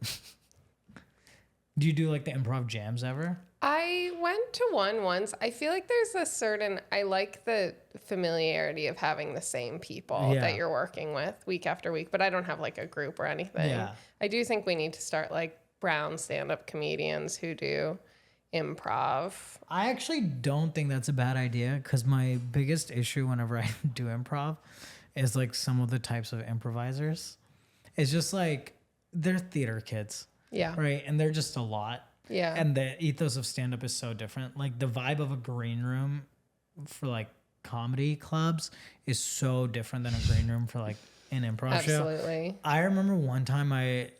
Do you do like the improv jams ever? I went to one once. I feel like there's a certain, I like the familiarity of having the same people Yeah. that you're working with week after week, but I don't have like a group or anything. Yeah. I do think we need to start like brown stand-up comedians who do improv. I actually don't think that's a bad idea because my biggest issue whenever I do improv is like some of the types of improvisers. It's just like they're theater kids, Yeah. right? And they're just a lot. Yeah. And the ethos of stand-up is so different. Like the vibe of a green room for like comedy clubs is so different than a green room for like an improv show. Absolutely. I remember one time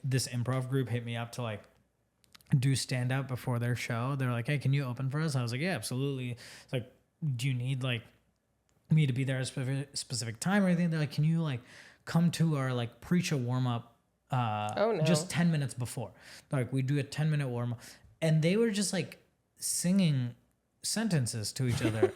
this improv group hit me up to like do stand up before their show. They're like, hey, can you open for us? I was like, yeah, absolutely. It's like, do you need like me to be there at a specific time or anything? They're like, can you like come to our like preach a warm up no. just 10 minutes before? Like we do a 10-minute warm up. And they were just like singing sentences to each other.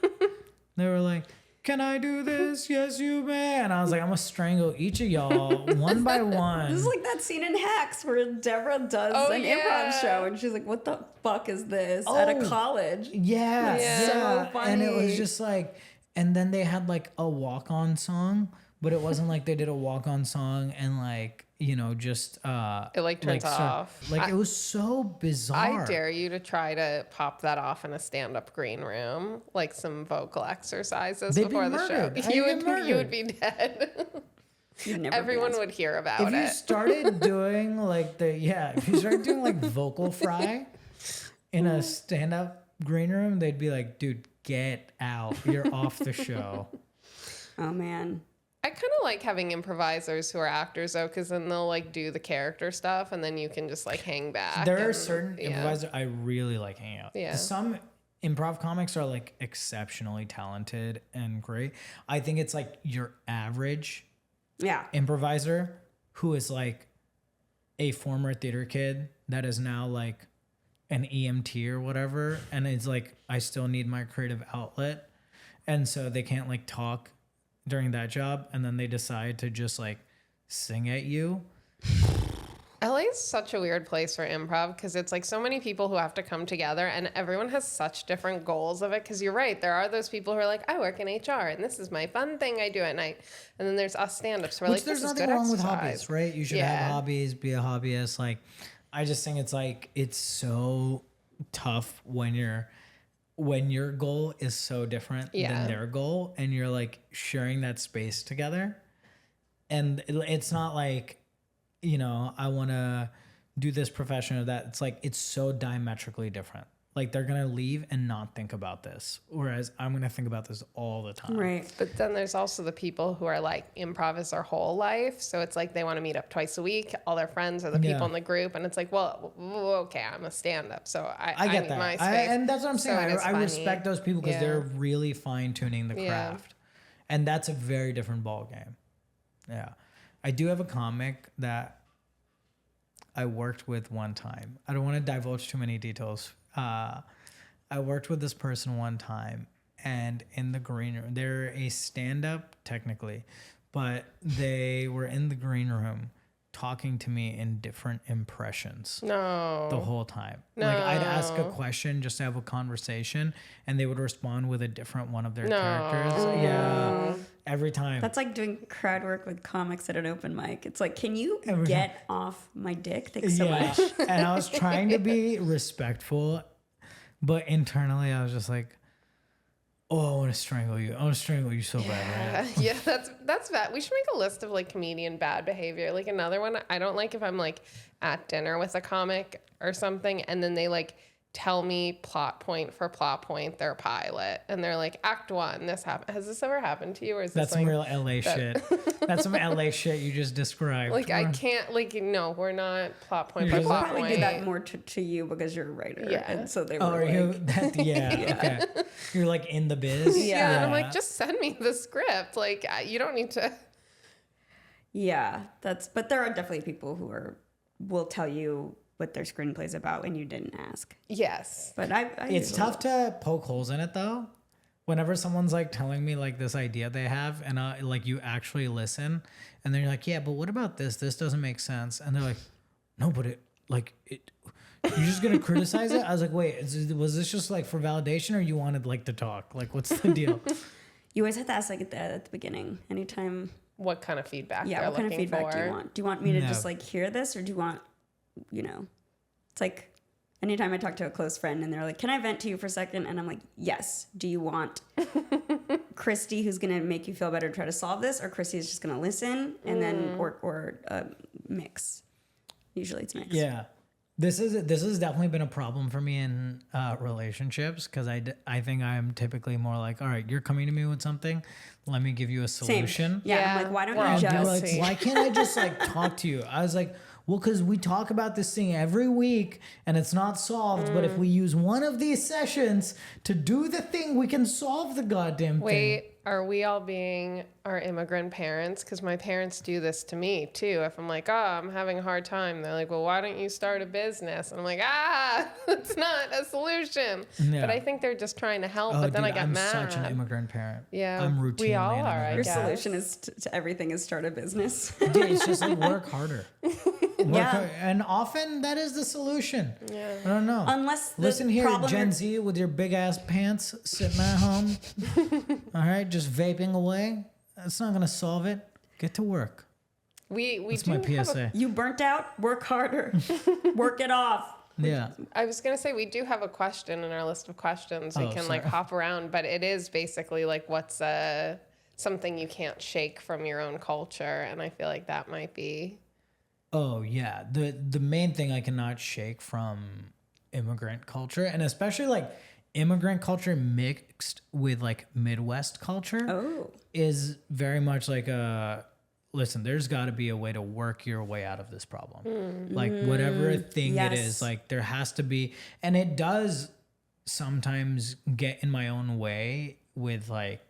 They were like, can I do this? Yes, you may. And I was like, I'm gonna strangle each of y'all one by one. This is like that scene in Hacks where Deborah does Oh, an yeah. improv show and she's like, what the fuck is this at a Oh. college? Yeah, Yeah. So And it was funny. just like, and then they had like a walk-on song, but it wasn't like they did a walk-on song and like, you know, just It like turns off. Like it was so bizarre. I dare you to try to pop that off in a stand-up green room, like some vocal exercises They'd be before the show. murdered. I'd You be would murdered. be dead. You'd never Everyone be would hear about If you it. started doing like if you started doing like vocal fry in a stand-up green room, they'd be like, dude, get out. You're off the show. Oh man. I kind of like having improvisers who are actors though, because then they'll like do the character stuff, and then you can just like hang back. There are and- certain yeah. improvisers I really like hanging out. Yeah. Some improv comics are like exceptionally talented and great. I think it's like your average Yeah. improviser who is like a former theater kid that is now like an EMT or whatever, and it's like, I still need my creative outlet, and so they can't like talk during that job, and then they decide to just like sing at you. LA is such a weird place for improv because it's like so many people who have to come together and everyone has such different goals of it. Because you're right, there are those people who are like, I work in HR and this is my fun thing I do at night. And then there's us stand-ups who are Which like, there's this is nothing good wrong with exercise. hobbies, right? You should have hobbies, be a hobbyist. Like, I just think it's like, it's so tough when your goal is so different than their goal, and you're like sharing that space together. And it's not like, you know, I want to do this profession or that. It's like, it's so diametrically different. Like, they're going to leave and not think about this, whereas I'm going to think about this all the time. Right. But then there's also the people who are like, improv is their whole life. So it's like they want to meet up twice a week. All their friends are the people in the group. And it's like, well, okay, I'm a stand-up. So I get need that. my space. And that's what I'm saying. So it is I funny. respect those people because they're really fine-tuning the Yeah. craft. And that's a very different ball game. Yeah. I do have a comic that I worked with one time. I don't want to divulge too many details. I worked with this person one time, and in the green room, they're a stand-up technically, but they were in the green room talking to me in different impressions No. the whole time. Like, I'd ask a question just to have a conversation, and they would respond with a different one of their characters. Yeah, every time. That's like doing crowd work with comics at an open mic. It's like, can you get off my dick? Thanks so much. And I was trying to be respectful, but internally I was just like, oh, I want to strangle you. I want to strangle you so bad, right? Yeah, that's bad. We should make a list of like comedian bad behavior. Like another one, I don't like if I'm like at dinner with a comic or something and then they like tell me plot point for plot point their pilot and they're like, act one, this happened. Has this ever happened to you? Or is That's this some like, real LA shit. That's some LA shit you just described. like I can't like no, we're not plot point You're for just plot Probably point. do that more to you because you're a writer. Yeah. And so they were Oh, are like, you? Okay. You're like in the biz. Yeah, and I'm like, just send me the script. Like you don't need to. yeah, but there are definitely people who will tell you what their screenplay's about when you didn't ask. Yes. But I It's tough to poke holes in it though. Whenever someone's like telling me like this idea they have, and like you actually listen, and then you're like, yeah, but what about this? This doesn't make sense. And they're like, no, but you're just gonna criticize it? I was like, wait, was this just like for validation, or you wanted like to talk? Like, what's the deal? You always have to ask like at the beginning, anytime. What kind of feedback? Yeah, they're what kind of looking feedback for. do you want? Do you want me to No. just like hear this, or do you want, it's like anytime I talk to a close friend and they're like, can I vent to you for a second? And I'm like, yes. Do you want Christy, who's going to make you feel better, try to solve this, or Christy is just going to listen and then, or mix? Usually it's mix. Yeah. This has definitely been a problem for me in relationships, because I think I'm typically more like, all right, you're coming to me with something, let me give you a Same. solution. Yeah, Yeah. I'm like, why don't We're all you They're just... like, why can't I just like talk to you? I was like, well, because we talk about this thing every week and it's not solved. But if we use one of these sessions to do the thing, we can solve the goddamn thing. Wait, are we all being our immigrant parents? Because my parents do this to me too. If I'm like, oh, I'm having a hard time, they're like, well, why don't you start a business? And I'm like, it's not a solution. Yeah. But I think they're just trying to help. Oh, but then dude, I get I'm mad. such an immigrant parent. Yeah, I'm routinely we all an are, I immigrant Your guess. solution is to everything is start a business. Dude, it's just like work harder. Yeah. And often that is the solution. Yeah. I don't know. Unless the Listen here, problem Gen you're- Z, with your big ass pants sitting at home. All right, just vaping away. That's not gonna solve it. Get to work. We That's do my have PSA. You burnt out? Work harder. Work it off. Yeah. I was gonna say we do have a question in our list of questions. We Oh, can like sorry. hop around, but it is basically like what's something you can't shake from your own culture, and I feel like that might be. Oh yeah. The main thing I cannot shake from immigrant culture, and especially like immigrant culture mixed with like Midwest culture, Oh. is very much like listen, there's got to be a way to work your way out of this problem. Like whatever thing it Yes. is, like there has to be, and it does sometimes get in my own way with like,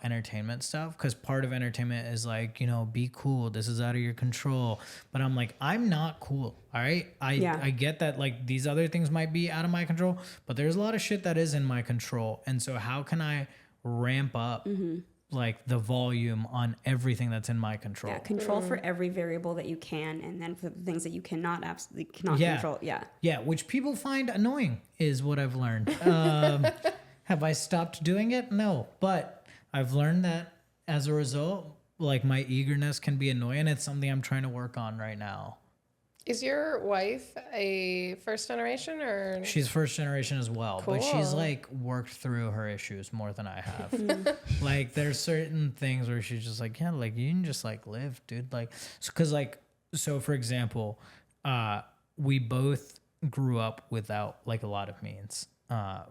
entertainment stuff, because part of entertainment is like, be cool, this is out of your control, but I'm like, I'm not cool. All right, I get that, like, these other things might be out of my control, but there's a lot of shit that is in my control. And so how can I ramp up like the volume on everything that's in my control? Yeah, control for every variable that you can, and then for the things that you absolutely cannot control. Yeah, which people find annoying is what I've learned. Have I stopped doing it? No, but I've learned that as a result, like, my eagerness can be annoying. It's something I'm trying to work on right now. Is your wife a first generation or? She's first generation as well, Cool. but she's like worked through her issues more than I have. Like, there's certain things where she's just like, yeah, like, you can just like live, dude. Like, cause like, so for example, we both grew up without like a lot of means.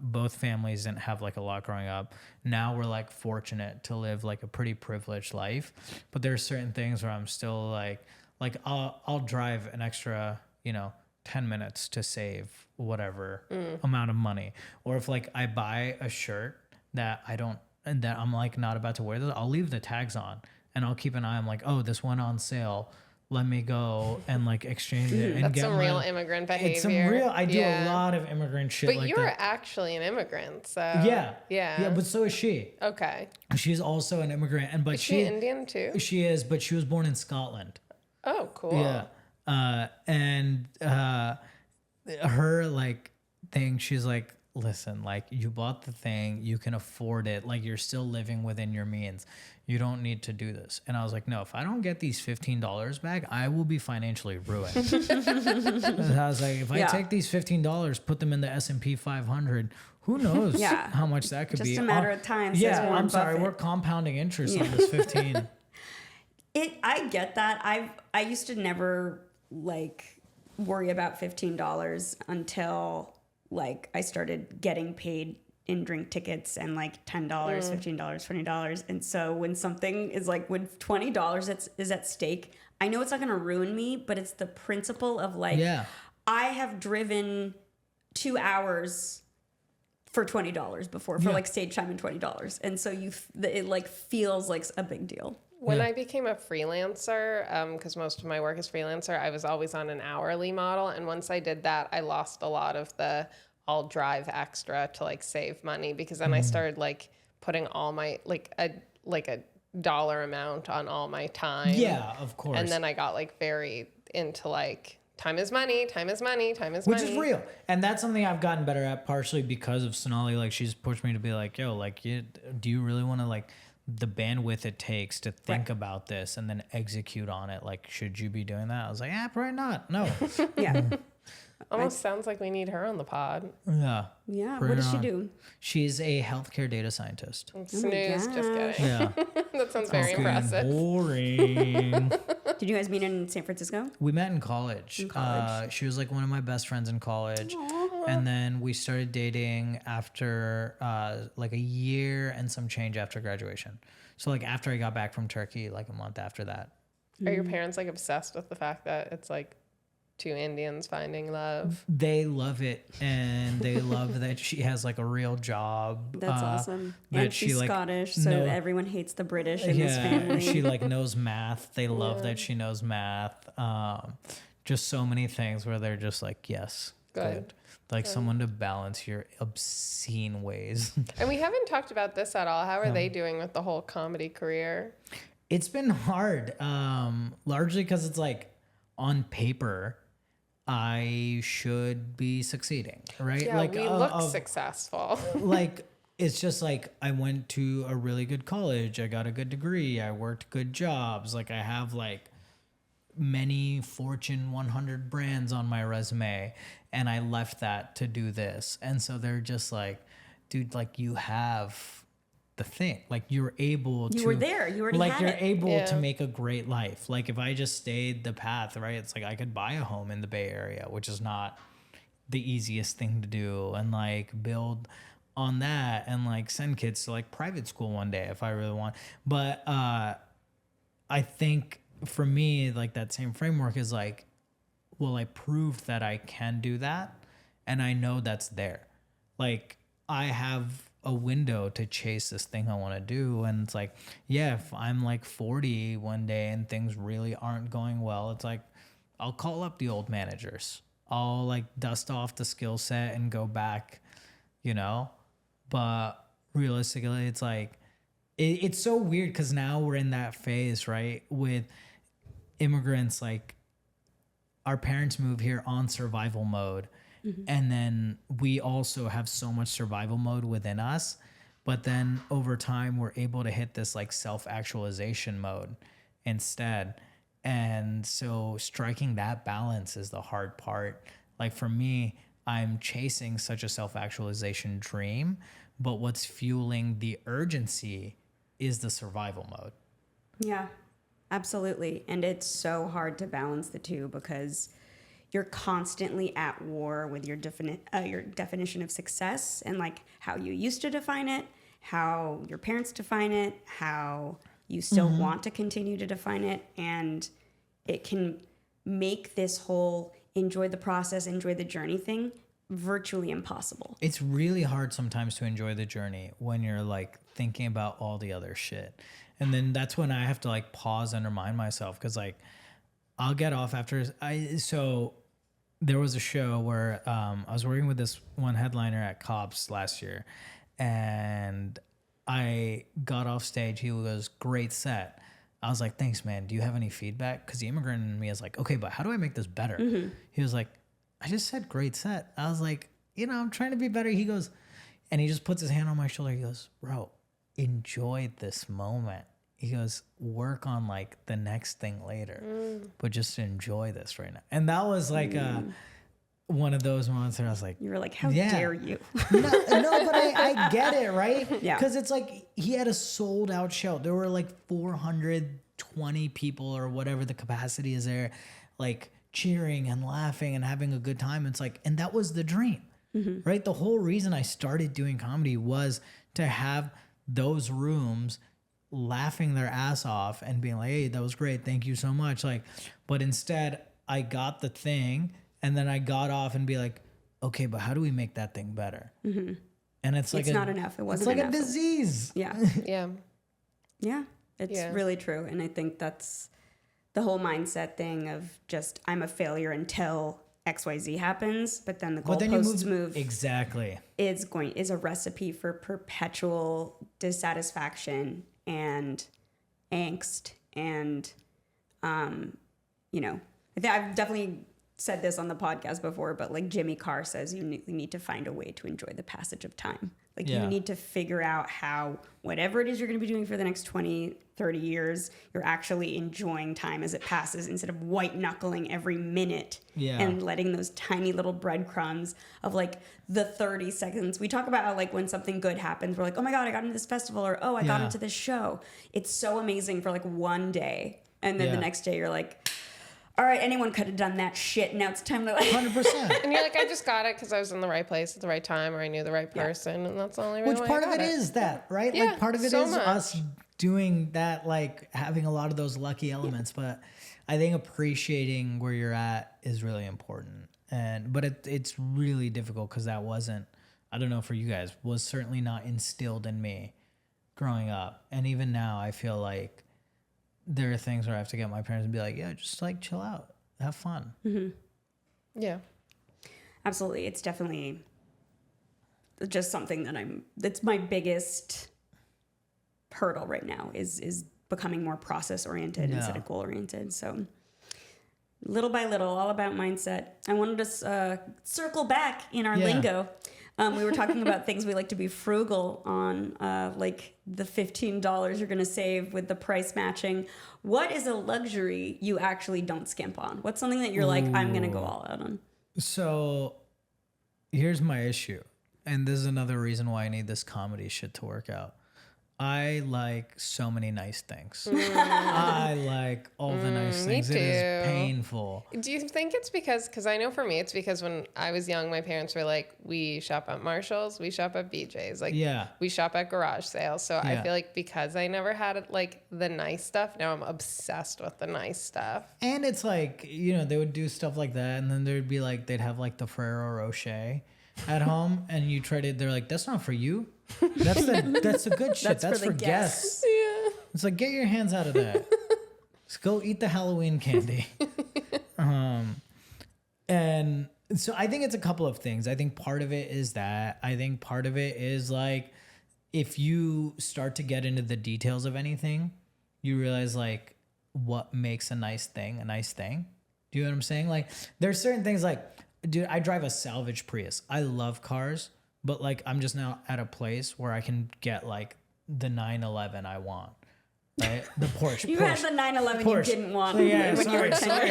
Both families didn't have like a lot growing up. Now we're like fortunate to live like a pretty privileged life, but there's certain things where I'm still like I'll drive an extra, 10 minutes to save whatever amount of money. Or if like I buy a shirt that that I'm like not about to wear this, I'll leave the tags on and I'll keep an eye. I'm like, oh, this went on sale. Let me go and like exchange it and That's get some real immigrant behavior. It's some real. I do a lot of immigrant shit. But like you're that. actually an immigrant, so yeah. But so is she. Okay. She's also an immigrant, and but Is she Indian too? She is, but she was born in Scotland. Oh, cool. Yeah. And her like thing, she's like, listen, like, you bought the thing, you can afford it, like, you're still living within your means. You don't need to do this. And I was like, no, if I don't get these $15 back, I will be financially ruined. And I was like, if I take these $15, put them in the S&P 500, who knows how much that could be. Just a matter of time. Yeah, I'm sorry, we're compounding interest on this 15. I get that. I used to never like worry about $15 until like I started getting paid in drink tickets and like $10, $15, $20. And so when something is like, when $20 is at stake, I know it's not going to ruin me, but it's the principle of like, I have driven 2 hours for $20 before for like stage time and $20. And so it like feels like a big deal. When I became a freelancer, because most of my work is freelancer, I was always on an hourly model. And once I did that, I lost a lot of the I'll drive extra to like save money, because then I started like putting all my like a dollar amount on all my time. Yeah, of course. And then I got like very into like time is money, time is money, time is Which money. is real. And that's something I've gotten better at, partially because of Sonali. Like, she's pushed me to be like, yo, like, do you really want to like the bandwidth it takes to think about this and then execute on it? Like, should you be doing that? I was like, probably not. No. Almost sounds like we need her on the pod. Yeah. What does she do? She's a healthcare data scientist. Snooze, just kidding. Yeah. That sounds very impressive. Boring. Did you guys meet in San Francisco? We met in college. She was like one of my best friends in college. And then we started dating after like a year and some change after graduation. So like after I got back from Turkey, like a month after that. Are your parents like obsessed with the fact that it's like two Indians finding love? They love it, and they love that she has like a real job. That's awesome. And she's like, Scottish, so everyone hates the British in this family. She like knows math. They love that she knows math. Just so many things where they're just like, yes, good. Like someone to balance your obscene ways. And we haven't talked about this at all. How are they doing with the whole comedy career? It's been hard, largely because it's like on paper, I should be succeeding, right? Yeah, like we look successful. Like, it's just like I went to a really good college. I got a good degree. I worked good jobs. Like, I have like many Fortune 100 brands on my resume, and I left that to do this. And so they're just like, dude, like, you have the thing, like, you're able to, you were there, you already like, had you're it. able to make a great life. Like, if I just stayed the path, right, it's like I could buy a home in the Bay Area, which is not the easiest thing to do, and like build on that and like send kids to like private school one day if I really want. But I think for me, like, that same framework is like, well, I proved that I can do that, and I know that's there. like I have a window to chase this thing I want to do. And it's like, yeah, if I'm like 40 one day and things really aren't going well, it's like, I'll call up the old managers. I'll like dust off the skill set and go back, you know? But realistically, it's like, it's so weird because now we're in that phase, right? With immigrants, like our parents move here on survival mode. And then we also have so much survival mode within us. But then over time, we're able to hit this like self-actualization mode instead. And so striking that balance is the hard part. Like for me, I'm chasing such a self-actualization dream, but what's fueling the urgency is the survival mode. Yeah, absolutely. And it's so hard to balance the two because you're constantly at war with your definition of success and like how you used to define it, how your parents define it, how you still want to continue to define it. And it can make this whole enjoy the process, enjoy the journey thing virtually impossible. It's really hard sometimes to enjoy the journey when you're like thinking about all the other shit. And then that's when I have to like pause and remind myself because like I'll get off after so there was a show where I was working with this one headliner at Cops last year, and I got off stage. He goes, "Great set." I was like, "Thanks, man. Do you have any feedback?" Because the immigrant in me is like, "Okay, but how do I make this better?" He was like, "I just said great set." I was like, "I'm trying to be better." He goes, and he just puts his hand on my shoulder. He goes, "Bro, enjoy this moment." He goes, "Work on like the next thing later, but just enjoy this right now." And that was like one of those moments where I was like, You were like, how dare you? no, but I get it, right? Yeah. Because it's like he had a sold out show. There were like 420 people or whatever the capacity is there, like cheering and laughing and having a good time. It's like, and that was the dream, right? The whole reason I started doing comedy was to have those rooms laughing their ass off and being like, "Hey, that was great. Thank you so much." Like, but instead I got the thing and then I got off and be like, "Okay, but how do we make that thing better?" And it's like, It's not enough. It wasn't it's like enough. a disease. Yeah. Yeah. Yeah. It's really true. And I think that's the whole mindset thing of just, I'm a failure until XYZ happens, but then the goalposts move. Exactly. Is a recipe for perpetual dissatisfaction and angst. And, I've definitely said this on the podcast before, but like Jimmy Carr says, you need to find a way to enjoy the passage of time. Like you need to figure out how whatever it is you're going to be doing for the next 20, 30 years, you're actually enjoying time as it passes instead of white knuckling every minute and letting those tiny little breadcrumbs of like the 30 seconds. We talk about how like when something good happens, we're like, "Oh my God, I got into this festival," or "Oh, I got into this show." It's so amazing for like one day. And then the next day you're like, "All right, anyone could have done that shit. Now it's time to like." 100%. And you're like, I just got it because I was in the right place at the right time, or I knew the right person, and that's the only reason Which why part I of got it is that, right? Yeah, Like part of it so is much. us doing that, like having a lot of those lucky elements. But I think appreciating where you're at is really important. But it's really difficult because that wasn't, I don't know for you guys, was certainly not instilled in me growing up. And even now I feel like there are things where I have to get my parents and be like, "Yeah, just like chill out. Have fun." Yeah. Absolutely. It's definitely just something that that's my biggest hurdle right now is becoming more process oriented instead of goal oriented. So little by little, all about mindset. I wanted to circle back in our lingo. We were talking about things we like to be frugal on, like the $15 you're going to save with the price matching. What is a luxury you actually don't skimp on? What's something that you're like, I'm going to go all out on? So here's my issue. And this is another reason why I need this comedy shit to work out. I like so many nice things. I like all the nice things. Me It is too. painful. Do you think it's because I know for me, it's because when I was young, my parents were like, we shop at Marshall's, we shop at BJ's, like we shop at garage sales. So I feel like because I never had like the nice stuff, now I'm obsessed with the nice stuff. And it's like, they would do stuff like that. And then there'd be like, they'd have like the Ferrero Rocher. at home and you tried it, they're like, that's not for you. That's the good shit. That's for guests. Yeah. It's like, get your hands out of that. Just go eat the Halloween candy. And so I think it's a couple of things. I think part of it is that. I think part of it is like, if you start to get into the details of anything, you realize like what makes a nice thing a nice thing. Do you know what I'm saying? Like there's certain things like, dude, I drive a salvage Prius. I love cars, but like I'm just now at a place where I can get like the 911 I want. Right? The Porsche. You had the 911 you didn't want when you were 10.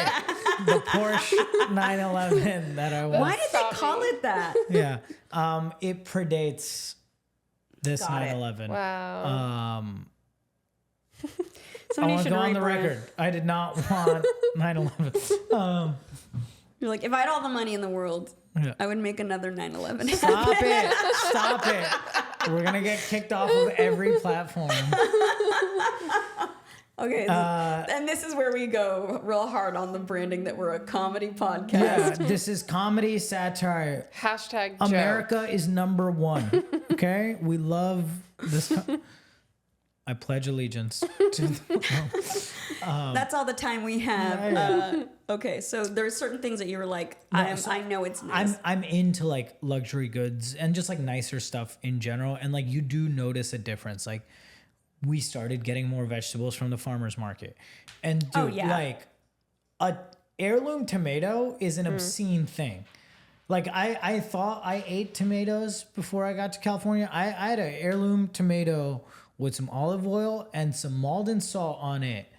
The Porsche 911 that I want. Why did they call it that? Yeah. It predates this 911. Wow. I want to go on the record. I did not want 911. You're like, if I had all the money in the world, Yeah. I would make another 911. Stop it. Stop it. We're going to get kicked off of every platform. Okay, and this is where we go real hard on the branding that we're a comedy podcast. Yeah, this is comedy satire. Hashtag America is number one. Okay? We love this. I pledge allegiance to. That's all the time we have. Okay, so there's certain things that you were like, I know it's nice. I'm into like luxury goods and just like nicer stuff in general, and like you do notice a difference. Like we started getting more vegetables from the farmers market, and dude, like a heirloom tomato is an obscene thing. Like I thought I ate tomatoes before I got to California. I had an heirloom tomato with some olive oil and some Maldon salt on it.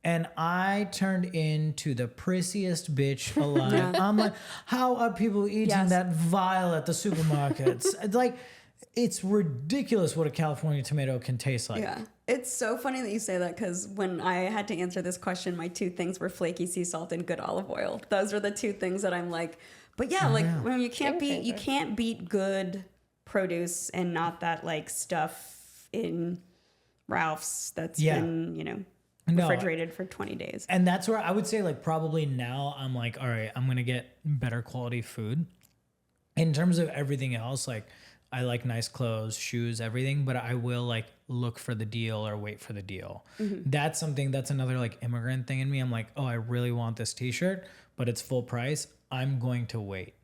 And I turned into the prissiest bitch alive. Yeah. I'm like, how are people eating that vile at the supermarkets? It's like, it's ridiculous what a California tomato can taste like. Yeah. It's so funny that you say that because when I had to answer this question, my two things were flaky sea salt and good olive oil. Those are the two things that I'm like, but when you can't beat good produce and not that like stuff in Ralph's that's been, refrigerated for 20 days. And that's where I would say like probably now I'm like, all right, I'm going to get better quality food. In terms of everything else, like I like nice clothes, shoes, everything, but I will like look for the deal or wait for the deal. Mm-hmm. That's another like immigrant thing in me. I'm like, oh, I really want this t-shirt, but it's full price. I'm going to wait.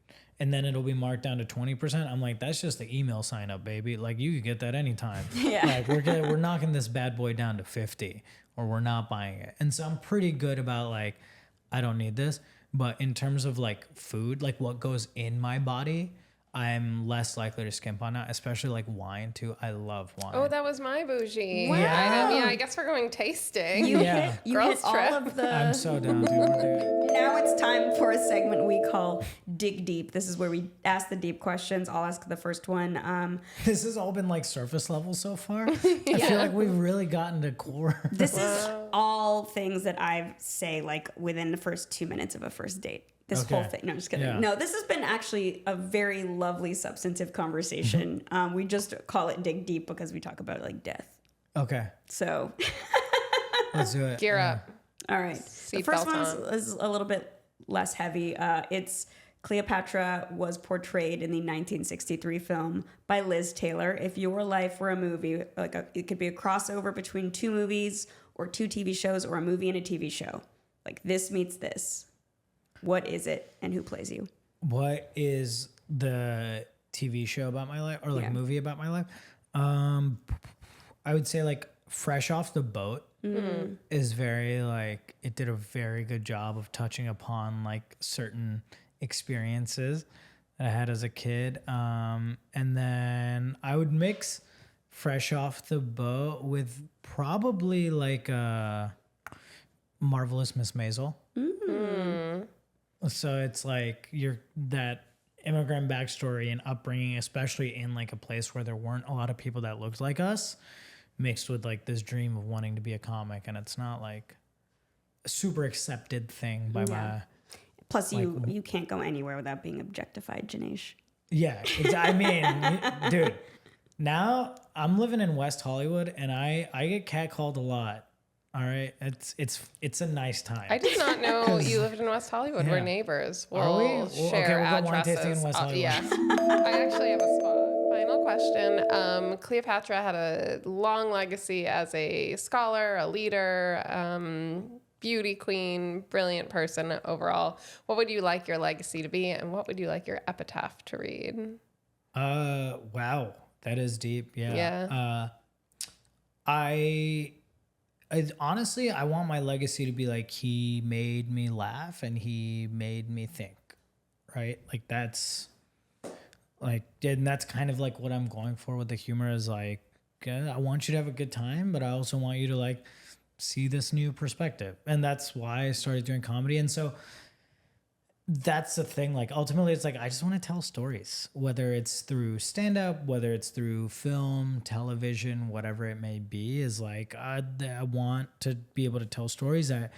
And then it'll be marked down to 20%. I'm like, that's just the email sign up, baby. Like you could get that anytime. Yeah. Like we're knocking this bad boy down to 50 or we're not buying it. And so I'm pretty good about like, I don't need this. But in terms of like food, like what goes in my body, I'm less likely to skimp on that, especially like wine too. I love wine. Oh, that was my bougie. Wow. Yeah, I guess we're going tasting. You hit Girls trip. all of the... I'm so down, dude. Now it's time for a segment we call Dig Deep. This is where we ask the deep questions. I'll ask the first one. This has all been like surface level so far. I feel like we've really gotten to core. This is all things that I say like within the first 2 minutes of a first date. This whole thing. No, I'm just kidding. Yeah. No, this has been actually a very lovely, substantive conversation. We just call it Dig Deep because we talk about like death. Okay. So let's do it. Gear up. All right. The first one is a little bit less heavy. It's Cleopatra was portrayed in the 1963 film by Liz Taylor. If your life were a movie, it could be a crossover between two movies or two TV shows or a movie and a TV show. Like this meets this. What is it and who plays you? What is the TV show about my life or like movie about my life? I would say like Fresh Off the Boat is very like, it did a very good job of touching upon like certain experiences that I had as a kid. And then I would mix Fresh Off the Boat with probably like Marvelous Miss Maisel. Mm-hmm. So it's like that immigrant backstory and upbringing, especially in like a place where there weren't a lot of people that looked like us, mixed with like this dream of wanting to be a comic. And it's not like a super accepted thing by my... Plus you can't go anywhere without being objectified, Janesh. Yeah. I mean, dude, now I'm living in West Hollywood and I get catcalled a lot. All right, it's a nice time. I did not know you lived in West Hollywood. Yeah. We're neighbors. Are we? We'll Well, share okay, we'll go addresses. wine tasting in West Hollywood. Yes. I actually have a spot. Final question. Cleopatra had a long legacy as a scholar, a leader, beauty queen, brilliant person overall. What would you like your legacy to be, and what would you like your epitaph to read? Wow, that is deep. Yeah. Yeah. I honestly, I want my legacy to be like, he made me laugh and he made me think, right? Like that's like, and that's kind of like what I'm going for with the humor is like, I want you to have a good time, but I also want you to like see this new perspective. And that's why I started doing comedy. And so that's the thing. Like ultimately it's like, I just want to tell stories, whether it's through stand up, whether it's through film, television, whatever it may be, is like, I want to be able to tell stories that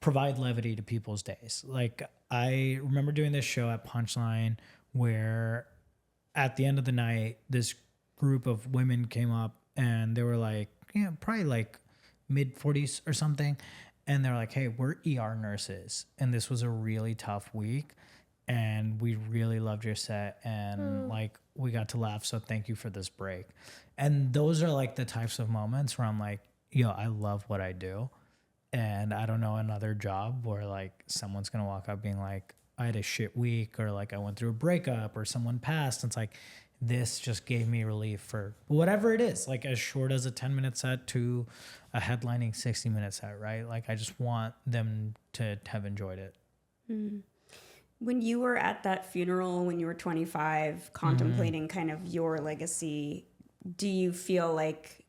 provide levity to people's days. Like I remember doing this show at Punchline where at the end of the night, this group of women came up and they were like, yeah, probably like mid 40s or something. And they're like, hey, we're ER nurses. And this was a really tough week. And we really loved your set. And like, we got to laugh. So thank you for this break. And those are like the types of moments where I'm like, yo, I love what I do. And I don't know another job where like someone's going to walk up being like, I had a shit week, or like I went through a breakup, or someone passed. And it's like, this just gave me relief for whatever it is, like as short as a 10-minute set to a headlining 60-minute set, right? Like I just want them to have enjoyed it. When you were at that funeral, when you were 25, contemplating kind of your legacy, do you feel like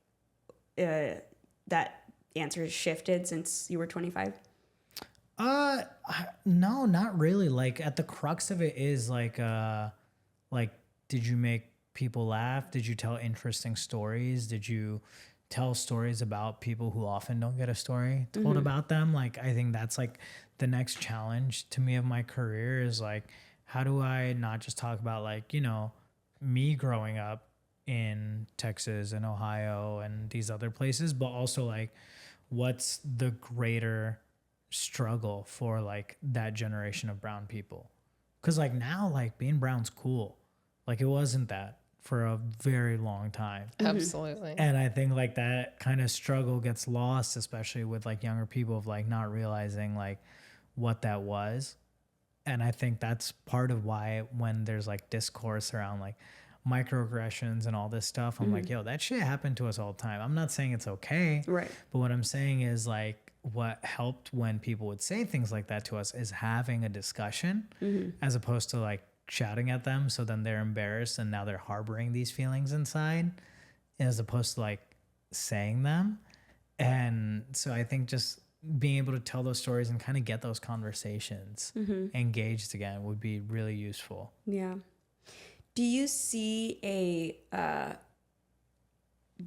that answer has shifted since you were 25? No, not really. Like at the crux of it is like, did you make people laugh? Did you tell interesting stories? Did you tell stories about people who often don't get a story told about them? Like, I think that's like the next challenge to me of my career is like, how do I not just talk about like, you know, me growing up in Texas and Ohio and these other places, but also like, what's the greater struggle for like that generation of brown people? Because like now, like being brown's cool. Like it wasn't that for a very long time. Absolutely. And I think like that kind of struggle gets lost, especially with like younger people of like not realizing like what that was. And I think that's part of why when there's like discourse around like microaggressions and all this stuff, I'm like, yo, that shit happened to us all the time. I'm not saying it's okay. Right. But what I'm saying is like what helped when people would say things like that to us is having a discussion as opposed to like shouting at them. So then they're embarrassed and now they're harboring these feelings inside as opposed to like saying them. And so I think just being able to tell those stories and kind of get those conversations engaged again would be really useful. Yeah. Do you see a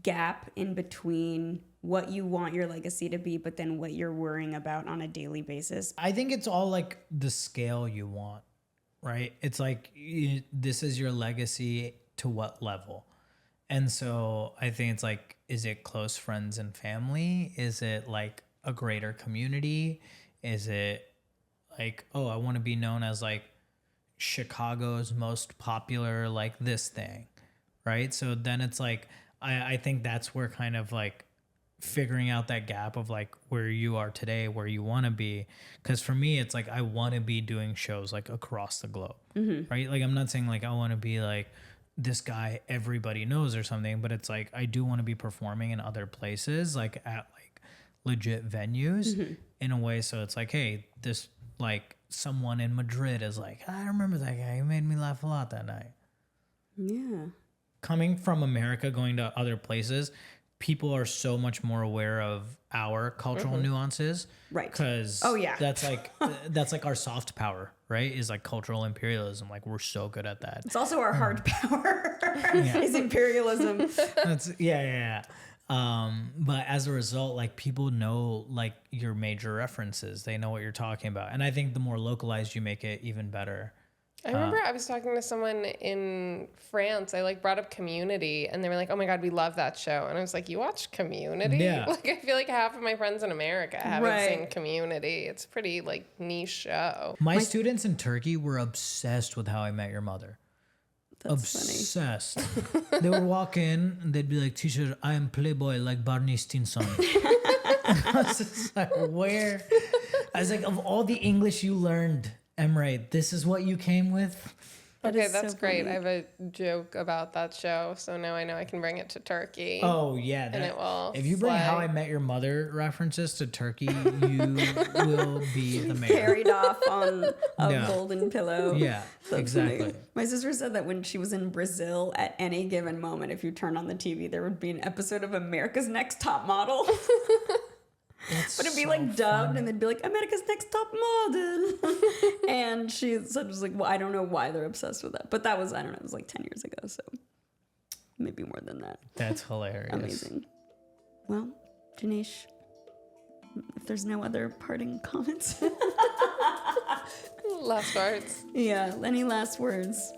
gap in between what you want your legacy to be, but then what you're worrying about on a daily basis? I think it's all like the scale you want, right? It's like, this is your legacy to what level? And so I think it's like, is it close friends and family? Is it like a greater community? Is it like, oh, I want to be known as like Chicago's most popular, like this thing, right? So then it's like, I think that's where kind of like figuring out that gap of like where you are today, where you want to be. Because for me, it's like I want to be doing shows like across the globe, right? Like I'm not saying like I want to be like this guy everybody knows or something, but it's like I do want to be performing in other places, like at like legit venues in a way. So it's like, hey, this like someone in Madrid is like, I remember that guy. He made me laugh a lot that night. Yeah. Coming from America, going to other places, people are so much more aware of our cultural nuances. Right. Because that's like our soft power, right? Is like cultural imperialism. Like we're so good at that. It's also our hard power is imperialism. That's yeah. But as a result, like people know like your major references. They know what you're talking about. And I think the more localized you make it, even better. I remember I was talking to someone in France. I like brought up Community, and they were like, "Oh my God, we love that show." And I was like, "You watch Community?" Yeah. Like, I feel like half of my friends in America haven't Right. seen Community. It's a pretty like niche show. My students in Turkey were obsessed with How I Met Your Mother. That's Obsessed. They would walk in and they'd be like, "Teacher, I am Playboy like Barney Stinson." I was just like, where? I was like, of all the English you learned, Emre, this is what you came with? That Okay, is that's so great. funny. I have a joke about that show, so now I know I can bring it to Turkey. Oh, yeah. And it will if you bring How slay. I Met Your Mother references to Turkey, you will be the mayor. Carried off on a Yeah. golden pillow. Yeah, That's exactly. funny. My sister said that when she was in Brazil, at any given moment, if you turned on the TV, there would be an episode of America's Next Top Model. But it'd be like dubbed, and they'd be like, America's Next Top Model. And she said, was like, well, I don't know why they're obsessed with that. But that was, I don't know, it was like 10 years ago. So maybe more than that. That's hilarious. Amazing. Well, Janesh, if there's no other parting comments. Last words. Yeah, any last words?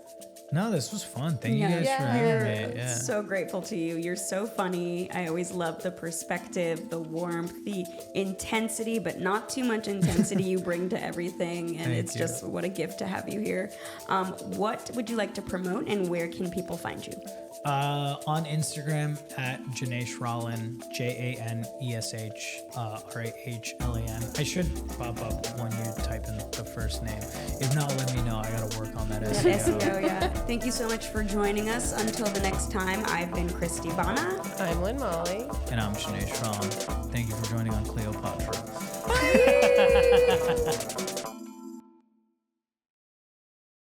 No, this was fun. Thank you guys for we're having me. Yeah. so grateful to you. You're so funny. I always love the perspective, the warmth, the intensity, but not too much intensity you bring to everything. And Thank it's you. just what a gift to have you here. What would you like to promote, and where can people find you? On Instagram at Janesh Rahlan, Janesh Rahlan. I should pop up when you type in the first name. If not, let me know. I gotta work on that That SEO. SEO, yeah. Thank you so much for joining us. Until the next time, I've been Christy Bana. I'm Lynn Molly. And I'm Janesh Rahlan. Thank you for joining on Cleopatra.